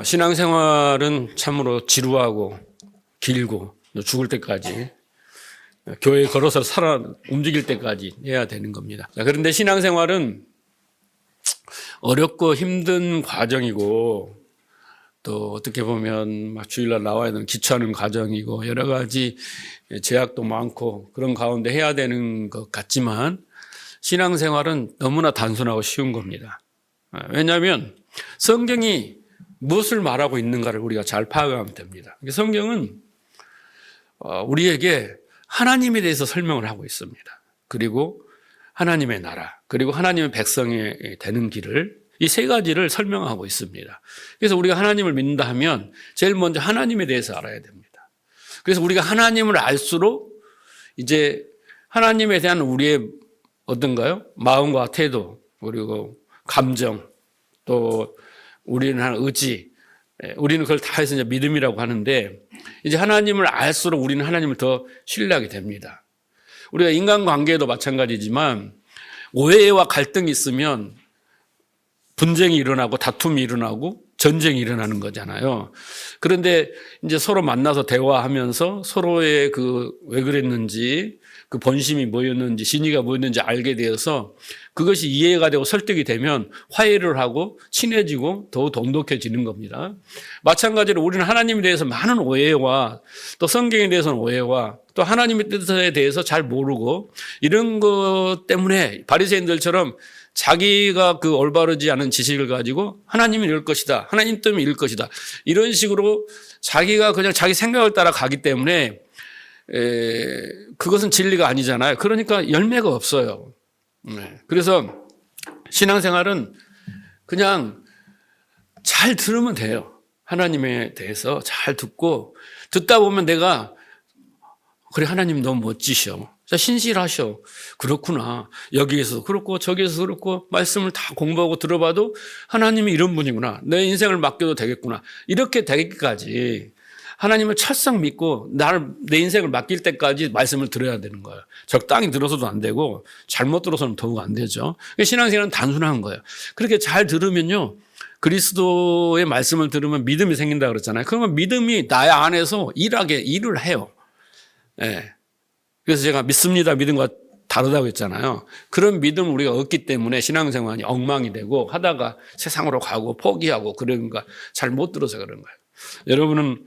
신앙생활은 참으로 지루하고 길고 죽을 때까지 교회에 걸어서 움직일 때까지 해야 되는 겁니다. 그런데 신앙생활은 어렵고 힘든 과정이고 또 어떻게 보면 막 주일날 나와야 되는 귀찮은 과정이고 여러 가지 제약도 많고 그런 가운데 해야 되는 것 같지만 신앙생활은 너무나 단순하고 쉬운 겁니다. 왜냐하면 성경이 무엇을 말하고 있는가를 우리가 잘 파악하면 됩니다. 성경은 우리에게 하나님에 대해서 설명을 하고 있습니다. 그리고 하나님의 나라, 그리고 하나님의 백성이 되는 길을 이 세 가지를 설명하고 있습니다. 그래서 우리가 하나님을 믿는다 하면 제일 먼저 하나님에 대해서 알아야 됩니다. 그래서 우리가 하나님을 알수록 이제 하나님에 대한 우리의 어떤가요? 마음과 태도, 그리고 감정, 또 우리는 하는 의지, 우리는 그걸 다 해서 이제 믿음이라고 하는데 이제 하나님을 알수록 우리는 하나님을 더 신뢰하게 됩니다. 우리가 인간관계도 마찬가지지만 오해와 갈등이 있으면 분쟁이 일어나고 다툼이 일어나고 전쟁이 일어나는 거잖아요. 그런데 이제 서로 만나서 대화하면서 서로의 왜 그랬는지 그 본심이 뭐였는지 진위가 뭐였는지 알게 되어서 그것이 이해가 되고 설득이 되면 화해를 하고 친해지고 더욱 돈독해지는 겁니다. 마찬가지로 우리는 하나님에 대해서 많은 오해와 또 성경에 대해서는 오해와 또 하나님의 뜻에 대해서 잘 모르고 이런 것 때문에 바리새인들처럼 자기가 그 올바르지 않은 지식을 가지고 하나님은 이럴 것이다. 하나님 때문에 이럴 것이다. 이런 식으로 자기가 그냥 자기 생각을 따라 가기 때문에 그것은 진리가 아니잖아요. 그러니까 열매가 없어요. 그래서 신앙생활은 그냥 잘 들으면 돼요. 하나님에 대해서 잘 듣다 보면 내가 그래 하나님 너무 멋지셔. 신실하셔. 그렇구나. 여기에서 그렇고 저기에서 그렇고 말씀을 다 공부하고 들어봐도 하나님이 이런 분이구나. 내 인생을 맡겨도 되겠구나. 이렇게 되기까지 하나님을 철썩 믿고 내 인생을 맡길 때까지 말씀을 들어야 되는 거예요. 적당히 들어서도 안 되고 잘못 들어서는 더욱 안 되죠. 신앙생활은 단순한 거예요. 그렇게 잘 들으면요. 그리스도의 말씀을 들으면 믿음이 생긴다 그랬잖아요. 그러면 믿음이 나의 안에서 일을 해요. 네. 그래서 제가 믿습니다. 믿음과 다르다고 했잖아요. 그런 믿음을 우리가 얻기 때문에 신앙생활이 엉망이 되고 하다가 세상으로 가고 포기하고 그런가 잘 못 들어서 그런 거예요. 여러분은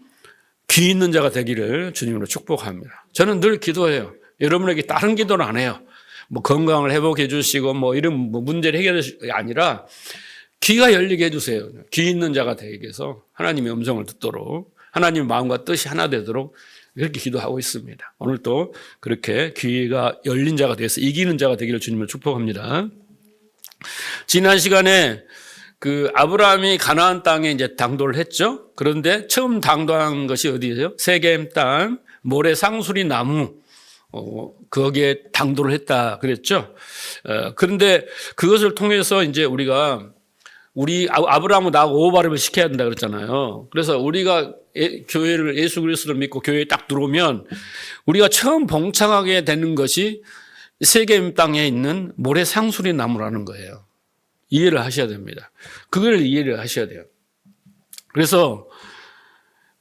귀 있는 자가 되기를 주님으로 축복합니다. 저는 늘 기도해요. 여러분에게 다른 기도는 안 해요. 건강을 회복해 주시고 이런 문제를 해결할 게 아니라 귀가 열리게 해주세요. 귀 있는 자가 되기 위해서 하나님의 음성을 듣도록 하나님의 마음과 뜻이 하나 되도록 이렇게 기도하고 있습니다. 오늘 또 그렇게 귀가 열린 자가 돼서 이기는 자가 되기를 주님을 축복합니다. 지난 시간에 아브라함이 가나안 땅에 이제 당도를 했죠. 그런데 처음 당도한 것이 어디예요? 세겜 땅 모래 상수리 나무 거기에 당도를 했다 그랬죠. 그런데 그것을 통해서 이제 우리 아브라함은 나하고 오바름을 시켜야 된다 그랬잖아요. 그래서 우리가 교회를 예수 그리스도를 믿고 교회에 딱 들어오면 우리가 처음 봉착하게 되는 것이 세겜 땅에 있는 모래 상수리 나무라는 거예요. 이해를 하셔야 됩니다. 그걸 이해를 하셔야 돼요. 그래서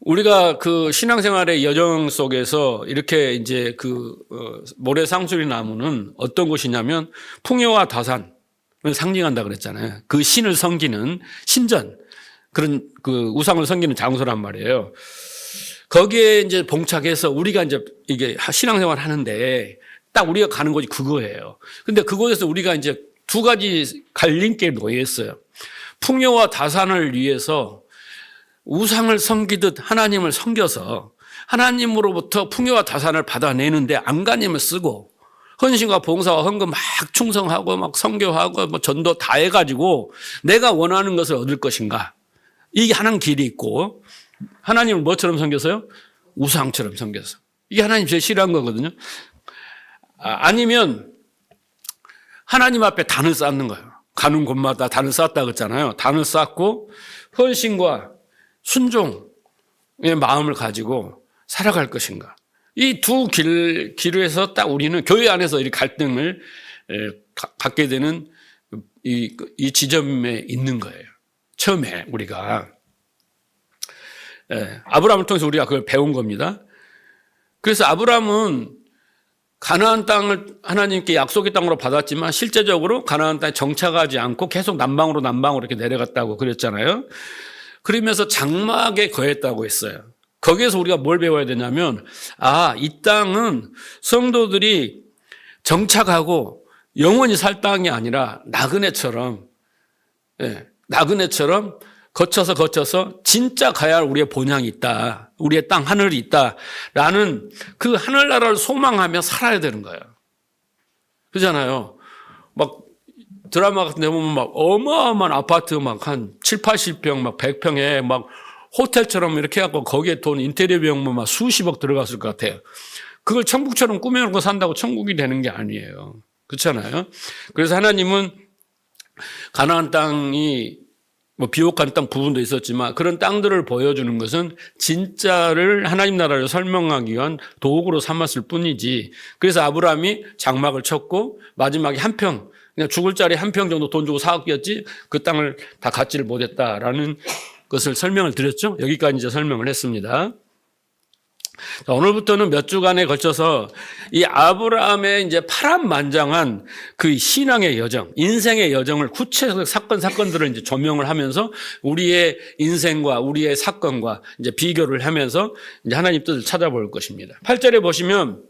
우리가 신앙생활의 여정 속에서 이렇게 이제 모래 상수리 나무는 어떤 것이냐면 풍요와 다산 상징한다 그랬잖아요. 그 신을 섬기는 신전, 그런 우상을 섬기는 장소란 말이에요. 거기에 이제 봉착해서 우리가 이제 이게 신앙생활 하는데 딱 우리가 가는 곳이 그거예요. 근데 그곳에서 우리가 이제 두 가지 갈림길에 놓여 있어요. 풍요와 다산을 위해서 우상을 섬기듯 하나님을 섬겨서 하나님으로부터 풍요와 다산을 받아내는데 안간힘을 쓰고 헌신과 봉사와 헌금 막 충성하고 막 선교하고 전도 다 해가지고 내가 원하는 것을 얻을 것인가. 이게 하는 길이 있고 하나님을 뭐처럼 섬겨서요? 우상처럼 섬겨서. 이게 하나님 제일 싫어한 거거든요. 아니면 하나님 앞에 단을 쌓는 거예요. 가는 곳마다 단을 쌓았다 그랬잖아요. 단을 쌓고 헌신과 순종의 마음을 가지고 살아갈 것인가. 이 두 길에서 딱 우리는 교회 안에서 이 갈등을 갖게 되는 이 지점에 있는 거예요. 처음에 우리가. 예, 아브라함을 통해서 우리가 그걸 배운 겁니다. 그래서 아브라함은 가나안 땅을 하나님께 약속의 땅으로 받았지만 실제적으로 가나안 땅에 정착하지 않고 계속 남방으로 이렇게 내려갔다고 그랬잖아요. 그러면서 장막에 거했다고 했어요. 거기에서 우리가 뭘 배워야 되냐면, 이 땅은 성도들이 정착하고 영원히 살 땅이 아니라 나그네처럼 거쳐서 진짜 가야 할 우리의 본향이 있다. 우리의 땅 하늘이 있다라는 그 하늘나라를 소망하며 살아야 되는 거예요. 그렇잖아요. 막 드라마 같은 데 보면 막 어마어마한 아파트 막 한 7, 80평 막 100평에 막 호텔처럼 이렇게 해갖고 거기에 돈 인테리어 비용만 막 수십억 들어갔을 것 같아요. 그걸 천국처럼 꾸며놓고 산다고 천국이 되는 게 아니에요. 그렇잖아요. 그래서 하나님은 가나안 땅이 뭐 비옥한 땅 부분도 있었지만 그런 땅들을 보여주는 것은 진짜를 하나님 나라를 설명하기 위한 도구로 삼았을 뿐이지. 그래서 아브라함이 장막을 쳤고 마지막에 한 평, 그냥 죽을 자리 한 평 정도 돈 주고 사왔겠지 그 땅을 다 갖지를 못했다라는 것을 설명을 드렸죠. 여기까지 이제 설명을 했습니다. 자, 오늘부터는 몇 주간에 걸쳐서 이 아브라함의 이제 파란만장한 그 신앙의 여정, 인생의 여정을 구체적 사건들을 이제 조명을 하면서 우리의 인생과 우리의 사건과 이제 비교를 하면서 이제 하나님 뜻을 찾아볼 것입니다. 8절에 보시면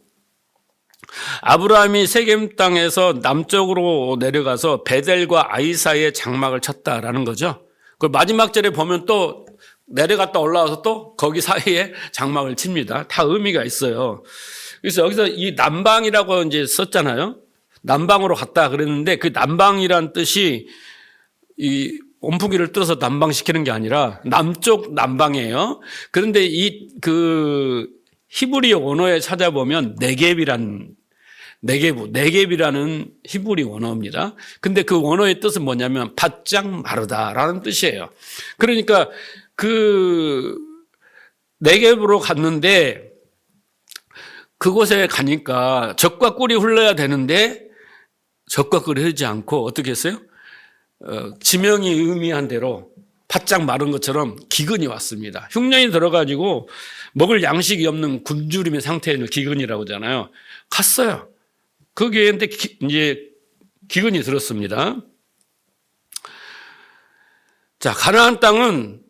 아브라함이 세겜 땅에서 남쪽으로 내려가서 베델과 아이 사이에 장막을 쳤다라는 거죠. 그 마지막 절에 보면 또 내려갔다 올라와서 또 거기 사이에 장막을 칩니다. 다 의미가 있어요. 그래서 여기서 이 남방이라고 이제 썼잖아요. 남방으로 갔다 그랬는데 그 남방이란 뜻이 이 온풍기를 뜯어서 남방시키는 게 아니라 남쪽 남방이에요. 그런데 이 그 히브리 원어에 찾아보면 네겝이라는 히브리 원어입니다. 근데 그 원어의 뜻은 뭐냐면 바짝 마르다라는 뜻이에요. 그러니까 그 네겝으로 갔는데 그곳에 가니까 젖과 꿀이 흘러야 되는데 젖과 꿀이 흐르지 않고 어떻게 했어요? 지명이 의미한 대로 바짝 마른 것처럼 기근이 왔습니다. 흉년이 들어가지고 먹을 양식이 없는 굶주림의 상태에 있는 기근이라고 하잖아요. 갔어요. 거기에 이제 기근이 들었습니다. 자, 가나안 땅은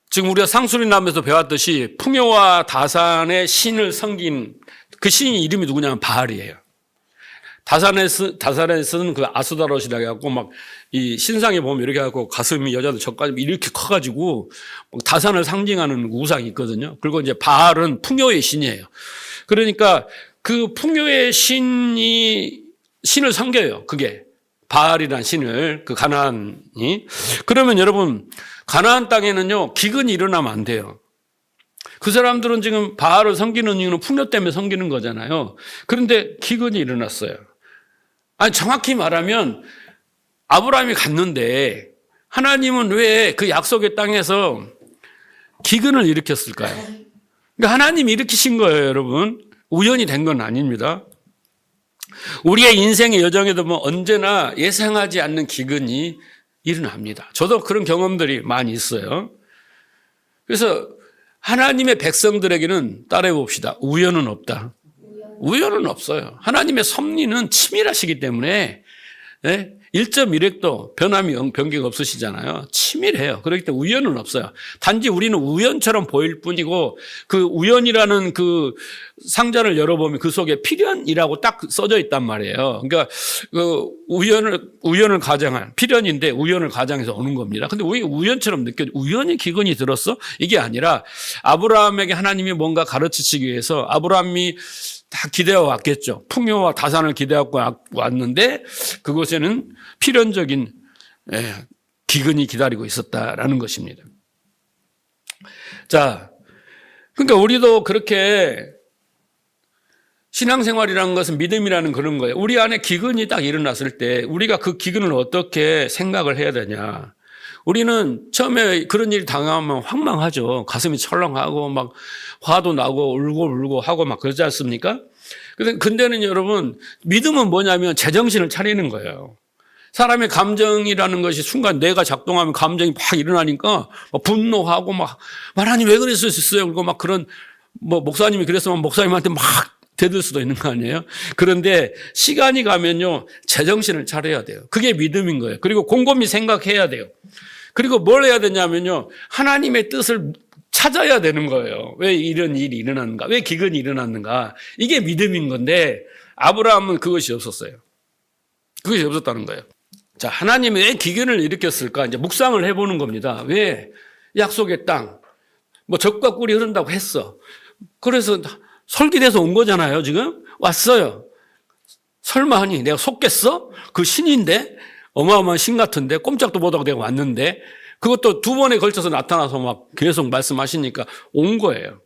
지금 우리가 상수리나무에서 배웠듯이 풍요와 다산의 신을 섬긴 그 신의 이름이 누구냐면 바알이에요. 다산에 쓰는 그 아스다롯이라고 해갖고 막 이 신상에 보면 이렇게 해갖고 가슴이 여자들 젖가슴 이렇게 커가지고 다산을 상징하는 우상이 있거든요. 그리고 이제 바알은 풍요의 신이에요. 그러니까 그 풍요의 신을 섬겨요. 그게 바알이란 신을 그 가나안이. 그러면 여러분 가나안 땅에는요 기근이 일어나면 안 돼요. 그 사람들은 지금 바알을 섬기는 이유는 풍요 때문에 섬기는 거잖아요. 그런데 기근이 일어났어요. 아니 정확히 말하면 아브라함이 갔는데 하나님은 왜 그 약속의 땅에서 기근을 일으켰을까요? 그러니까 하나님이 일으키신 거예요, 여러분. 우연이 된 건 아닙니다. 우리의 인생의 여정에도 뭐 언제나 예상하지 않는 기근이 일어납니다. 저도 그런 경험들이 많이 있어요. 그래서 하나님의 백성들에게는 따라해 봅시다. 우연은 없다. 우연은 없어요. 하나님의 섭리는 치밀하시기 때문에 1.1획도 변기가 없으시잖아요. 치밀해요. 그렇기 때문에 우연은 없어요. 단지 우리는 우연처럼 보일 뿐이고 그 우연이라는 그 상자를 열어보면 그 속에 필연이라고 딱 써져 있단 말이에요. 그러니까 그 우연을 가장한 필연인데 우연을 가장해서 오는 겁니다. 근데 왜 우연처럼 우연히 기근이 들었어? 이게 아니라 아브라함에게 하나님이 뭔가 가르치시기 위해서 아브라함이 다 기대어 왔겠죠. 풍요와 다산을 기대하고 왔는데 그곳에는 필연적인 기근이 기다리고 있었다라는 것입니다. 자, 그러니까 우리도 그렇게 신앙생활이라는 것은 믿음이라는 그런 거예요. 우리 안에 기근이 딱 일어났을 때 우리가 그 기근을 어떻게 생각을 해야 되냐. 우리는 처음에 그런 일이 당하면 황망하죠. 가슴이 철렁하고 막 화도 나고 울고 하고 막 그러지 않습니까? 근데는 여러분 믿음은 뭐냐면 제정신을 차리는 거예요. 사람의 감정이라는 것이 순간 뇌가 작동하면 감정이 막 일어나니까 막 분노하고 막 하나님 왜 그랬었어요? 그리고 막 그런 뭐 목사님이 그랬으면 목사님한테 막 대들 수도 있는 거 아니에요? 그런데 시간이 가면요 제정신을 차려야 돼요. 그게 믿음인 거예요. 그리고 곰곰이 생각해야 돼요. 그리고 뭘 해야 되냐면요 하나님의 뜻을 찾아야 되는 거예요. 왜 이런 일이 일어났는가? 왜 기근이 일어났는가? 이게 믿음인 건데 아브라함은 그것이 없었어요. 그것이 없었다는 거예요. 자, 하나님이 왜 기근을 일으켰을까? 이제 묵상을 해보는 겁니다. 왜? 약속의 땅, 뭐 젖과 꿀이 흐른다고 했어. 그래서 설계돼서 온 거잖아요, 지금? 왔어요. 설마 하니 내가 속겠어? 그 신인데? 어마어마한 신 같은데? 꼼짝도 못하고 내가 왔는데? 그것도 두 번에 걸쳐서 나타나서 막 계속 말씀하시니까 온 거예요.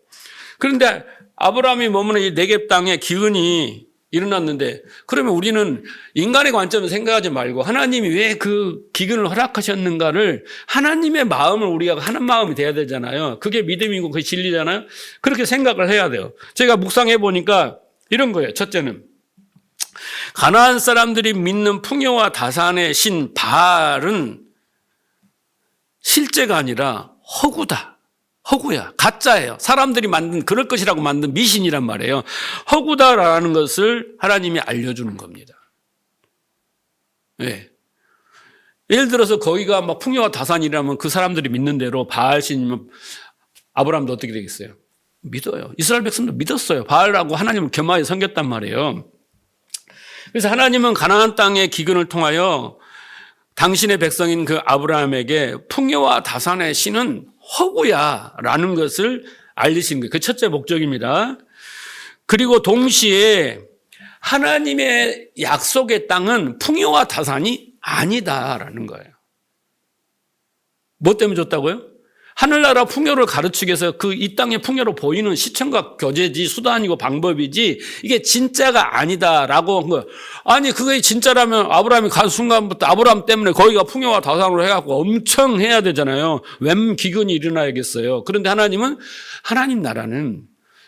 그런데 아브라함이 머무는 이 네겝 땅에 기근이 일어났는데 그러면 우리는 인간의 관점을 생각하지 말고 하나님이 왜 그 기근을 허락하셨는가를 하나님의 마음을 우리가 하는 마음이 돼야 되잖아요. 그게 믿음이고 그게 진리잖아요. 그렇게 생각을 해야 돼요. 제가 묵상해 보니까 이런 거예요. 첫째는 가나안 사람들이 믿는 풍요와 다산의 신 바알은 실제가 아니라 허구다. 허구야. 가짜예요. 사람들이 만든 그럴 것이라고 만든 미신이란 말이에요. 허구다라는 것을 하나님이 알려주는 겁니다. 네. 예를 들어서 거기가 막 풍요와 다산이라면 그 사람들이 믿는 대로 바알신이면 아브라함도 어떻게 되겠어요? 믿어요. 이스라엘 백성도 믿었어요. 바알하고 하나님을 겸하여 섬겼단 말이에요. 그래서 하나님은 가나안 땅의 기근을 통하여 당신의 백성인 그 아브라함에게 풍요와 다산의 신은 허구야라는 것을 알리신 거예요. 그 첫째 목적입니다. 그리고 동시에 하나님의 약속의 땅은 풍요와 다산이 아니다라는 거예요. 뭐 때문에 줬다고요? 하늘나라 풍요를 가르치기 위해서 그 이 땅의 풍요로 보이는 시청각 교제지 수단이고 방법이지 이게 진짜가 아니다라고 한 거예요. 아니 그게 진짜라면 아브라함이 간 순간부터 아브라함 때문에 거기가 풍요와 다산으로 해갖고 엄청 해야 되잖아요. 웬 기근이 일어나야겠어요. 그런데 하나님은 하나님 나라는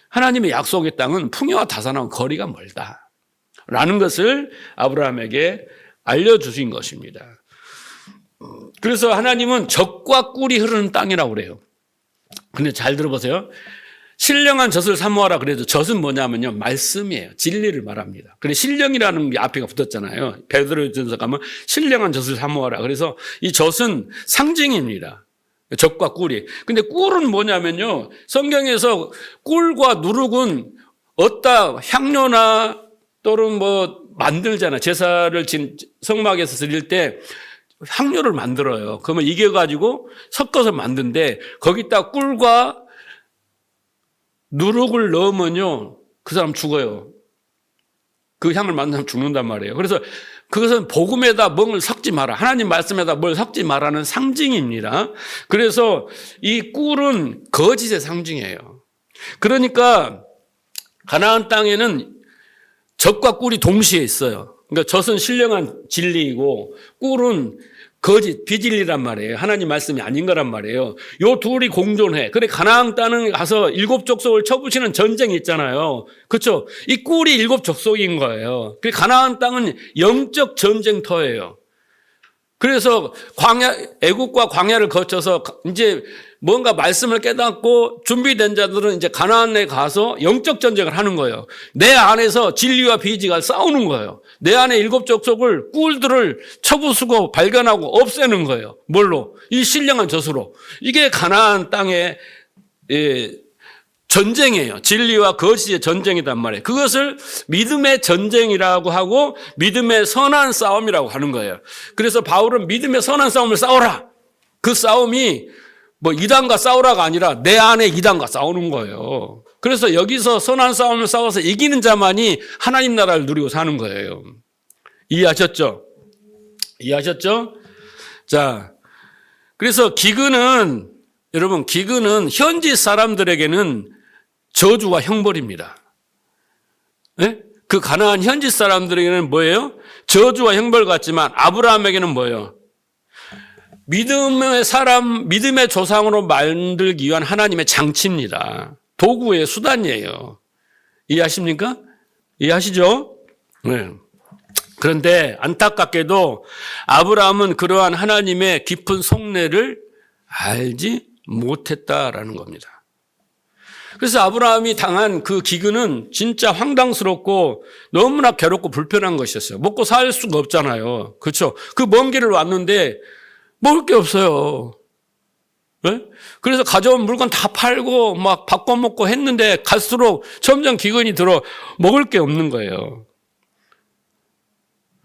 하나님의 약속의 땅은 풍요와 다산하고 거리가 멀다라는 것을 아브라함에게 알려주신 것입니다. 그래서 하나님은 젖과 꿀이 흐르는 땅이라고 그래요. 근데 잘 들어보세요. 신령한 젖을 사모하라 그래도 젖은 뭐냐면요. 말씀이에요. 진리를 말합니다. 그래서 신령이라는 게 앞에가 붙었잖아요. 베드로전서 가면 신령한 젖을 사모하라. 그래서 이 젖은 상징입니다. 젖과 꿀이. 근데 꿀은 뭐냐면요. 성경에서 꿀과 누룩은 어디다 향료나 또는 뭐 만들잖아. 제사를 성막에서 드릴 때 향료를 만들어요. 그러면 이겨가지고 섞어서 만든데 거기다 꿀과 누룩을 넣으면요. 그 사람 죽어요. 그 향을 만든 사람 죽는단 말이에요. 그래서 그것은 복음에다 뭘 섞지 마라. 하나님 말씀에다 뭘 섞지 마라는 상징입니다. 그래서 이 꿀은 거짓의 상징이에요. 그러니까 가나안 땅에는 젖과 꿀이 동시에 있어요. 그러니까 젖은 신령한 진리이고 꿀은 거짓, 비진리란 말이에요. 하나님 말씀이 아닌 거란 말이에요. 요 둘이 공존해. 그래 가나안 땅에 가서 7 족속을 쳐부시는 전쟁이 있잖아요. 그렇죠? 이 꿀이 7 족속인 거예요. 그래 가나안 땅은 영적 전쟁터예요. 그래서 애국과 광야를 거쳐서 이제 뭔가 말씀을 깨닫고 준비된 자들은 이제 가나안에 가서 영적 전쟁을 하는 거예요. 내 안에서 진리와 비지가 싸우는 거예요. 내 안에 7 족속을 꿀들을 쳐부수고 발견하고 없애는 거예요. 뭘로? 이 신령한 젖으로. 이게 가나안 땅의 전쟁이에요. 진리와 거짓의 전쟁이란 말이에요. 그것을 믿음의 전쟁이라고 하고 믿음의 선한 싸움이라고 하는 거예요. 그래서 바울은 믿음의 선한 싸움을 싸워라. 그 싸움이 뭐 이단과 싸우라가 아니라 내 안에 이단과 싸우는 거예요. 그래서 여기서 선한 싸움을 싸워서 이기는 자만이 하나님 나라를 누리고 사는 거예요. 이해하셨죠? 이해하셨죠? 자, 그래서 기근은 여러분 기근은 현지 사람들에게는 저주와 형벌입니다. 네? 그 가나안 현지 사람들에게는 뭐예요? 저주와 형벌 같지만 아브라함에게는 뭐예요? 믿음의 사람, 믿음의 조상으로 만들기 위한 하나님의 장치입니다. 도구의 수단이에요. 이해하십니까? 이해하시죠? 네. 그런데 안타깝게도 아브라함은 그러한 하나님의 깊은 속내를 알지 못했다라는 겁니다. 그래서 아브라함이 당한 그 기근은 진짜 황당스럽고 너무나 괴롭고 불편한 것이었어요. 먹고 살 수가 없잖아요. 그렇죠? 그 먼 길을 왔는데 먹을 게 없어요. 네? 그래서 가져온 물건 다 팔고 막 바꿔 먹고 했는데 갈수록 점점 기근이 들어 먹을 게 없는 거예요.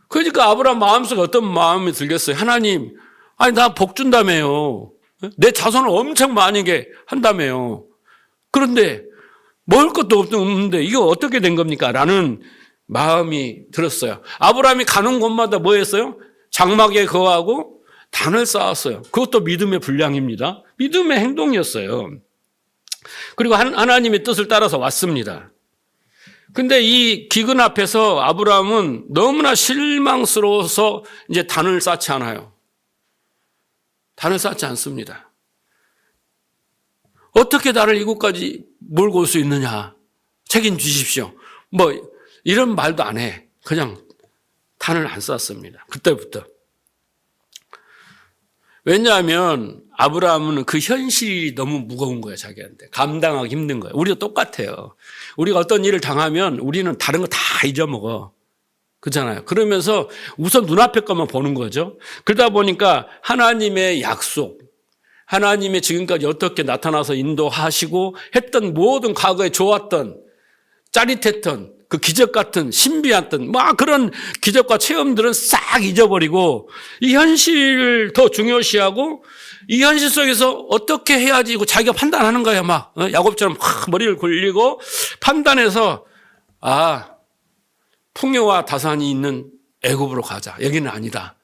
그러니까 아브라함 마음속에 어떤 마음이 들겠어요? 하나님, 아니 나 복 준다며요. 내 자손을 엄청 많이 한다며요. 그런데 먹을 것도 없는데 이거 어떻게 된 겁니까? 라는 마음이 들었어요. 아브라함이 가는 곳마다 뭐 했어요? 장막에 거하고 단을 쌓았어요. 그것도 믿음의 분량입니다. 믿음의 행동이었어요. 그리고 하나님의 뜻을 따라서 왔습니다. 근데 이 기근 앞에서 아브라함은 너무나 실망스러워서 이제 단을 쌓지 않아요. 단을 쌓지 않습니다. 어떻게 나를 이곳까지 몰고 올 수 있느냐? 책임지십시오. 뭐 이런 말도 안 해. 그냥 단을 안 쌓습니다. 그때부터. 왜냐하면 아브라함은 그 현실이 너무 무거운 거예요. 자기한테. 감당하기 힘든 거예요. 우리도 똑같아요. 우리가 어떤 일을 당하면 우리는 다른 거 다 잊어먹어. 그렇잖아요. 그러면서 우선 눈앞에 것만 보는 거죠. 그러다 보니까 하나님의 약속, 하나님의 지금까지 어떻게 나타나서 인도하시고 했던 모든 과거에 좋았던 짜릿했던 그 기적 같은 신비했던 막 그런 기적과 체험들은 싹 잊어버리고 이 현실을 더 중요시하고 이 현실 속에서 어떻게 해야지 자기가 판단하는 거야. 막 야곱처럼 막 머리를 굴리고 판단해서 풍요와 다산이 있는 애굽으로 가자. 여기는 아니다.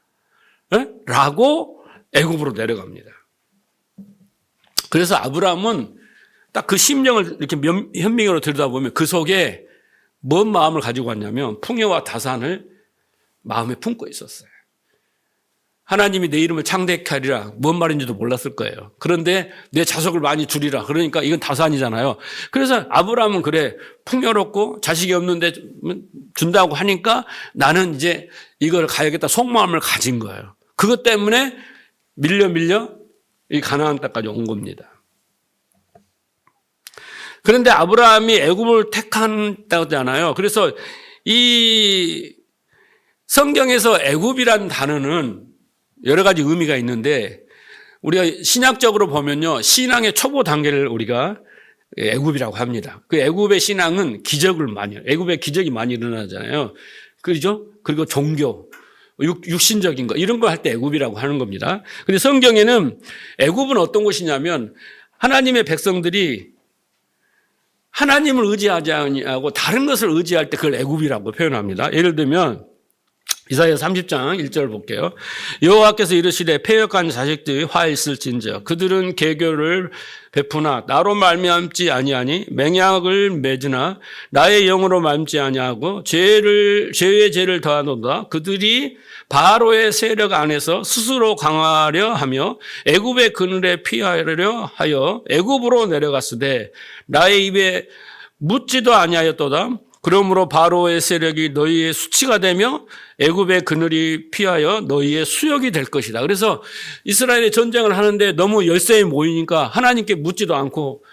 라고 애굽으로 내려갑니다. 그래서 아브라함은 딱 그 심령을 이렇게 현명으로 들여다보면 그 속에 뭔 마음을 가지고 왔냐면 풍요와 다산을 마음에 품고 있었어요. 하나님이 내 이름을 창대케 하리라. 뭔 말인지도 몰랐을 거예요. 그런데 내 자손을 많이 주리라. 그러니까 이건 다산이잖아요. 그래서 아브라함은 그래 풍요롭고 자식이 없는데 준다고 하니까 나는 이제 이걸 가야겠다 속마음을 가진 거예요. 그것 때문에 밀려 이 가나안 땅까지 온 겁니다. 그런데 아브라함이 애굽을 택한다고 하잖아요. 그래서 이 성경에서 애굽이라는 단어는 여러 가지 의미가 있는데 우리가 신학적으로 보면요. 신앙의 초보 단계를 우리가 애굽이라고 합니다. 그 애굽의 신앙은 기적을 많이 해요. 애굽에 기적이 많이 일어나잖아요. 그렇죠? 그리고 종교, 육신적인 거 이런 거 할 때 애굽이라고 하는 겁니다. 근데 성경에는 애굽은 어떤 곳이냐면 하나님의 백성들이 하나님을 의지하지 아니하고 다른 것을 의지할 때 그걸 애굽이라고 표현합니다. 예를 들면 이사야 30장 1절 볼게요. 여호와께서 이르시되 패역한 자식들이 화 있을진저 그들은 계교를 베푸나 나로 말미암지 아니하니 맹약을 맺으나 나의 영으로 말미암지 아니하고 죄의 죄를 더하노다. 그들이 바로의 세력 안에서 스스로 강하려 하며 애굽의 그늘에 피하려 하여 애굽으로 내려갔으되 나의 입에 묻지도 아니하였도다. 그러므로 바로의 세력이 너희의 수치가 되며 애굽의 그늘이 피하여 너희의 수욕이 될 것이다. 그래서 이스라엘이 전쟁을 하는데 너무 열세에 모이니까 하나님께 묻지도 않고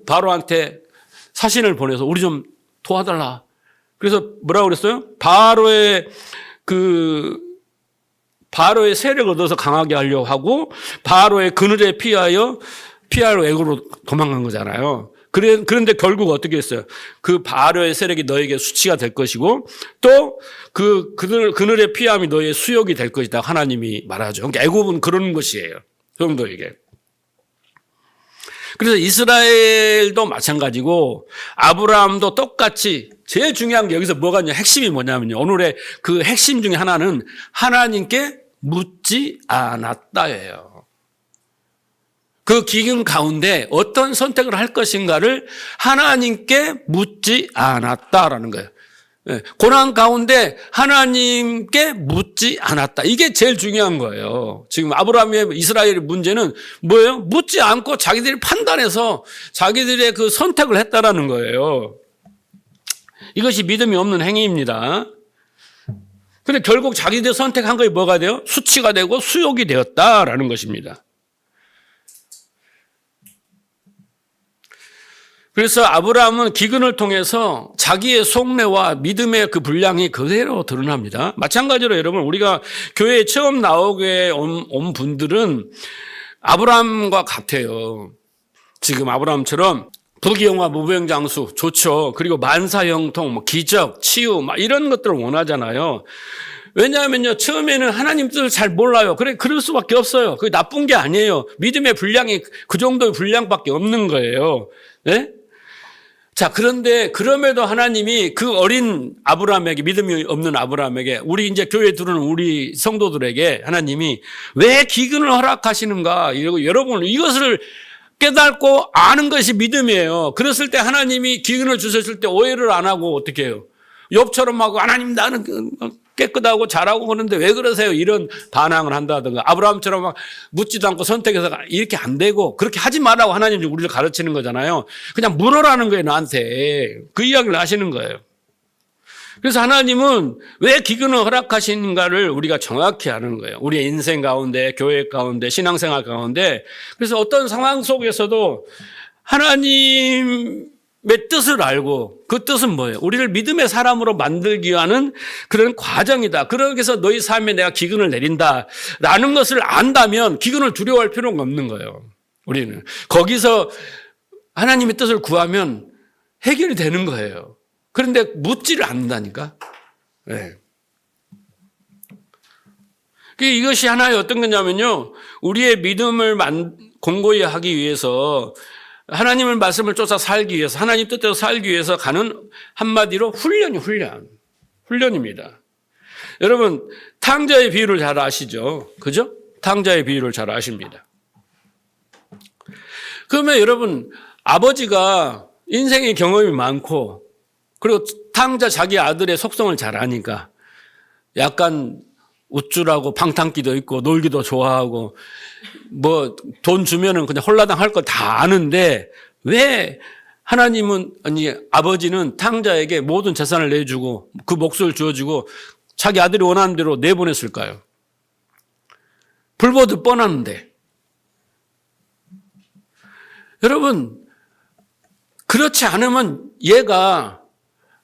바로한테 사신을 보내서 우리 좀 도와달라. 그래서 뭐라고 그랬어요? 바로의 세력을 얻어서 강하게 하려고 하고 바로의 그늘에 피하여 애굽으로 도망간 거잖아요. 그런데 결국 어떻게 했어요? 그 바로의 세력이 너에게 수치가 될 것이고 또 그 그늘의 피함이 너의 수욕이 될 것이다. 하나님이 말하죠. 그러니까 애굽은 그런 것이에요. 성도에게. 그래서 이스라엘도 마찬가지고 아브라함도 똑같이 제일 중요한 게 여기서 뭐가 있냐 핵심이 뭐냐면요. 오늘의 그 핵심 중에 하나는 하나님께 묻지 않았다예요. 그 기근 가운데 어떤 선택을 할 것인가를 하나님께 묻지 않았다라는 거예요. 고난 가운데 하나님께 묻지 않았다. 이게 제일 중요한 거예요. 지금 아브라함의 이스라엘의 문제는 뭐예요? 묻지 않고 자기들이 판단해서 자기들의 그 선택을 했다라는 거예요. 이것이 믿음이 없는 행위입니다. 근데 결국 자기들 선택한 것이 뭐가 돼요? 수치가 되고 수욕이 되었다라는 것입니다. 그래서 아브라함은 기근을 통해서 자기의 속내와 믿음의 그 분량이 그대로 드러납니다. 마찬가지로 여러분, 우리가 교회에 처음 나오게 온 분들은 아브라함과 같아요. 지금 아브라함처럼 부귀영화 무병장수 좋죠. 그리고 만사형통, 뭐 기적, 치유 막 이런 것들을 원하잖아요. 왜냐하면요, 처음에는 하나님 뜻을 잘 몰라요. 그럴 수밖에 없어요. 그게 나쁜 게 아니에요. 믿음의 분량이 그 정도의 분량밖에 없는 거예요. 네? 자, 그런데 그럼에도 하나님이 그 어린 아브라함에게, 믿음이 없는 아브라함에게, 우리 이제 교회에 들어오는 우리 성도들에게 하나님이 왜 기근을 허락하시는가? 이러고 여러분 이것을 깨닫고 아는 것이 믿음이에요. 그랬을 때 하나님이 기근을 주셨을 때 오해를 안 하고 어떻게 해요? 욥처럼 하고 하나님 나는 깨끗하고 잘하고 그러는데 왜 그러세요? 이런 반항을 한다든가 아브라함처럼 막 묻지도 않고 선택해서 이렇게 안 되고 그렇게 하지 말라고 하나님이 우리를 가르치는 거잖아요. 그냥 물어라는 거예요, 나한테. 그 이야기를 하시는 거예요. 그래서 하나님은 왜 기근을 허락하시는가를 우리가 정확히 아는 거예요. 우리의 인생 가운데, 교회 가운데, 신앙생활 가운데. 그래서 어떤 상황 속에서도 하나님의 뜻을 알고 그 뜻은 뭐예요? 우리를 믿음의 사람으로 만들기 위한 그런 과정이다. 그래서 너희 삶에 내가 기근을 내린다라는 것을 안다면 기근을 두려워할 필요가 없는 거예요. 우리는. 거기서 하나님의 뜻을 구하면 해결이 되는 거예요. 그런데 묻지를 않는다니까. 네. 이것이 하나의 어떤 거냐면요. 우리의 믿음을 공고히 하기 위해서 하나님의 말씀을 쫓아 살기 위해서 하나님 뜻대로 살기 위해서 가는 한마디로 훈련입니다. 여러분 탕자의 비유를 잘 아시죠? 그죠? 탕자의 비유를 잘 아십니다. 그러면 여러분 아버지가 인생의 경험이 많고 그리고 탕자 자기 아들의 속성을 잘 아니까 약간 우쭐하고 방탕기도 있고 놀기도 좋아하고 뭐 돈 주면은 그냥 홀라당 할 거 다 아는데 왜 하나님은 아니 아버지는 탕자에게 모든 재산을 내주고 그 몫을 주어주고 자기 아들이 원하는 대로 내보냈을까요? 불보듯 뻔한데. 여러분 그렇지 않으면 얘가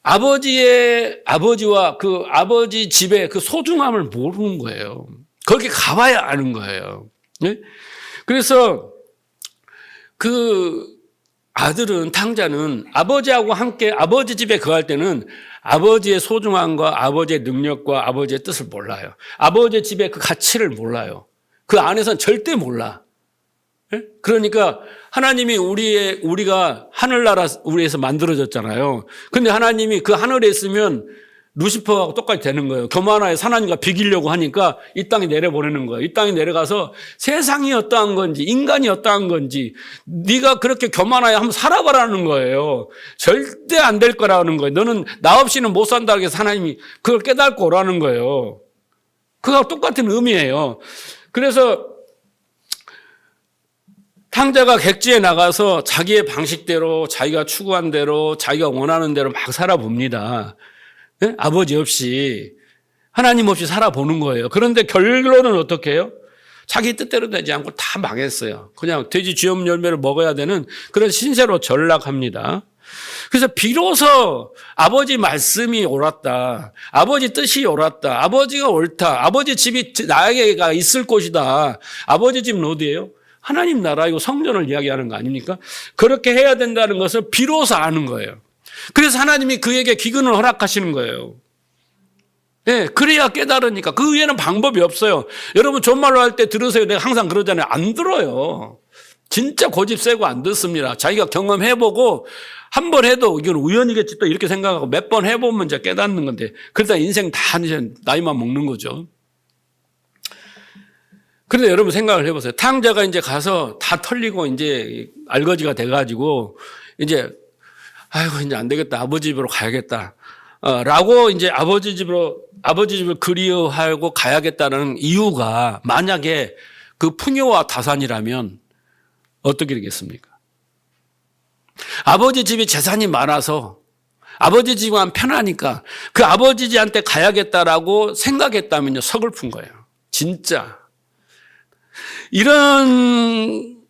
아버지와 그 아버지 집의 그 소중함을 모르는 거예요. 거기 가봐야 아는 거예요. 네? 그래서 그 아들은, 탕자는 아버지하고 함께 아버지 집에 거할 때는 아버지의 소중함과 아버지의 능력과 아버지의 뜻을 몰라요. 아버지의 집의 그 가치를 몰라요. 그 안에서는 절대 몰라. 네? 그러니까 하나님이 우리가 하늘나라 우리에서 만들어졌잖아요. 근데 하나님이 그 하늘에 있으면 루시퍼하고 똑같이 되는 거예요. 교만하에 하나님과 비기려고 하니까 이 땅에 내려보내는 거예요. 이 땅에 내려가서 세상이 어떠한 건지 인간이 어떠한 건지 네가 그렇게 교만하에 한번 살아보라는 거예요. 절대 안 될 거라는 거예요. 너는 나 없이는 못 산다고 해서 하나님이 그걸 깨닫고 오라는 거예요. 그거하고 똑같은 의미예요. 그래서 탕자가 객지에 나가서 자기의 방식대로 자기가 추구한 대로 자기가 원하는 대로 막 살아봅니다. 네? 아버지 없이 하나님 없이 살아보는 거예요. 그런데 결론은 어떻게 해요? 자기 뜻대로 되지 않고 다 망했어요. 그냥 돼지 쥐염 열매를 먹어야 되는 그런 신세로 전락합니다. 그래서 비로소 아버지 말씀이 옳았다. 아버지 뜻이 옳았다. 아버지가 옳다. 아버지 집이 나에게가 있을 곳이다. 아버지 집은 어디예요? 하나님 나라이고 성전을 이야기하는 거 아닙니까? 그렇게 해야 된다는 것을 비로소 아는 거예요. 그래서 하나님이 그에게 기근을 허락하시는 거예요. 네, 그래야 깨달으니까. 그 외에는 방법이 없어요. 여러분 존말로 할 때 들으세요. 내가 항상 그러잖아요. 안 들어요. 진짜 고집 세고 안 듣습니다. 자기가 경험해보고 한 번 해도 이건 우연이겠지 또 이렇게 생각하고 몇 번 해보면 이제 깨닫는 건데 그러다 인생 다 이제 나이만 먹는 거죠. 그런데 여러분 생각을 해보세요. 탕자가 이제 가서 다 털리고 이제 알거지가 돼가지고 이제 아이고 이제 안 되겠다. 아버지 집으로 가야겠다. 라고 이제 아버지 집을 그리워하고 가야겠다는 이유가 만약에 그 풍요와 다산이라면 어떻게 되겠습니까? 아버지 집이 재산이 많아서 아버지 집만 편하니까 그 아버지 집한테 가야겠다라고 생각했다면요, 서글픈 거예요. 진짜. 이런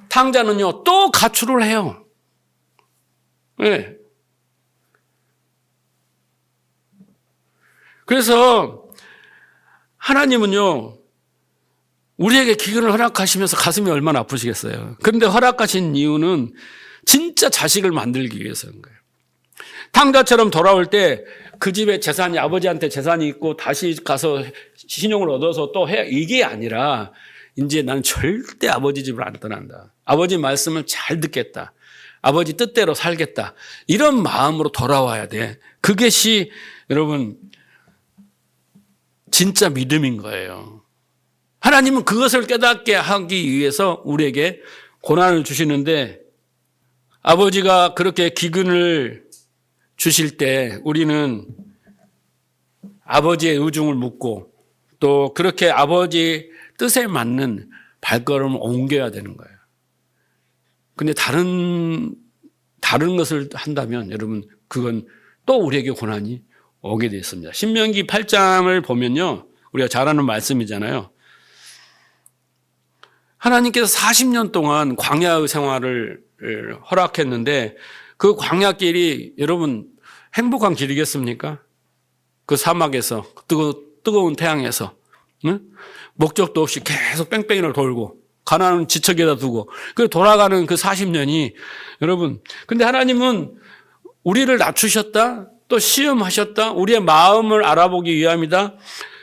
탕자는요, 또 가출을 해요. 네. 그래서 하나님은요, 우리에게 기근을 허락하시면서 가슴이 얼마나 아프시겠어요. 그런데 허락하신 이유는 진짜 자식을 만들기 위해서인 거예요. 탕자처럼 돌아올 때 그 집에 재산이, 아버지한테 재산이 있고 다시 가서 신용을 얻어서 또 해, 이게 아니라 이제 나는 절대 아버지 집을 안 떠난다. 아버지 말씀을 잘 듣겠다. 아버지 뜻대로 살겠다. 이런 마음으로 돌아와야 돼. 그것이 여러분 진짜 믿음인 거예요. 하나님은 그것을 깨닫게 하기 위해서 우리에게 고난을 주시는데, 아버지가 그렇게 기근을 주실 때 우리는 아버지의 의중을 묻고 또 그렇게 아버지 뜻에 맞는 발걸음을 옮겨야 되는 거예요. 근데 다른 것을 한다면 여러분 그건 또 우리에게 고난이 오게 되어 있습니다. 신명기 8장을 보면요, 우리가 잘 아는 말씀이잖아요. 하나님께서 40년 동안 광야의 생활을 허락했는데 그 광야길이 여러분 행복한 길이겠습니까? 그 사막에서 뜨거운 태양에서, 응? 목적도 없이 계속 뺑뺑이를 돌고 가나안은 지척에다 두고 그 돌아가는 그 40년이 여러분, 근데 하나님은 우리를 낮추셨다, 또 시험하셨다, 우리의 마음을 알아보기 위함이다,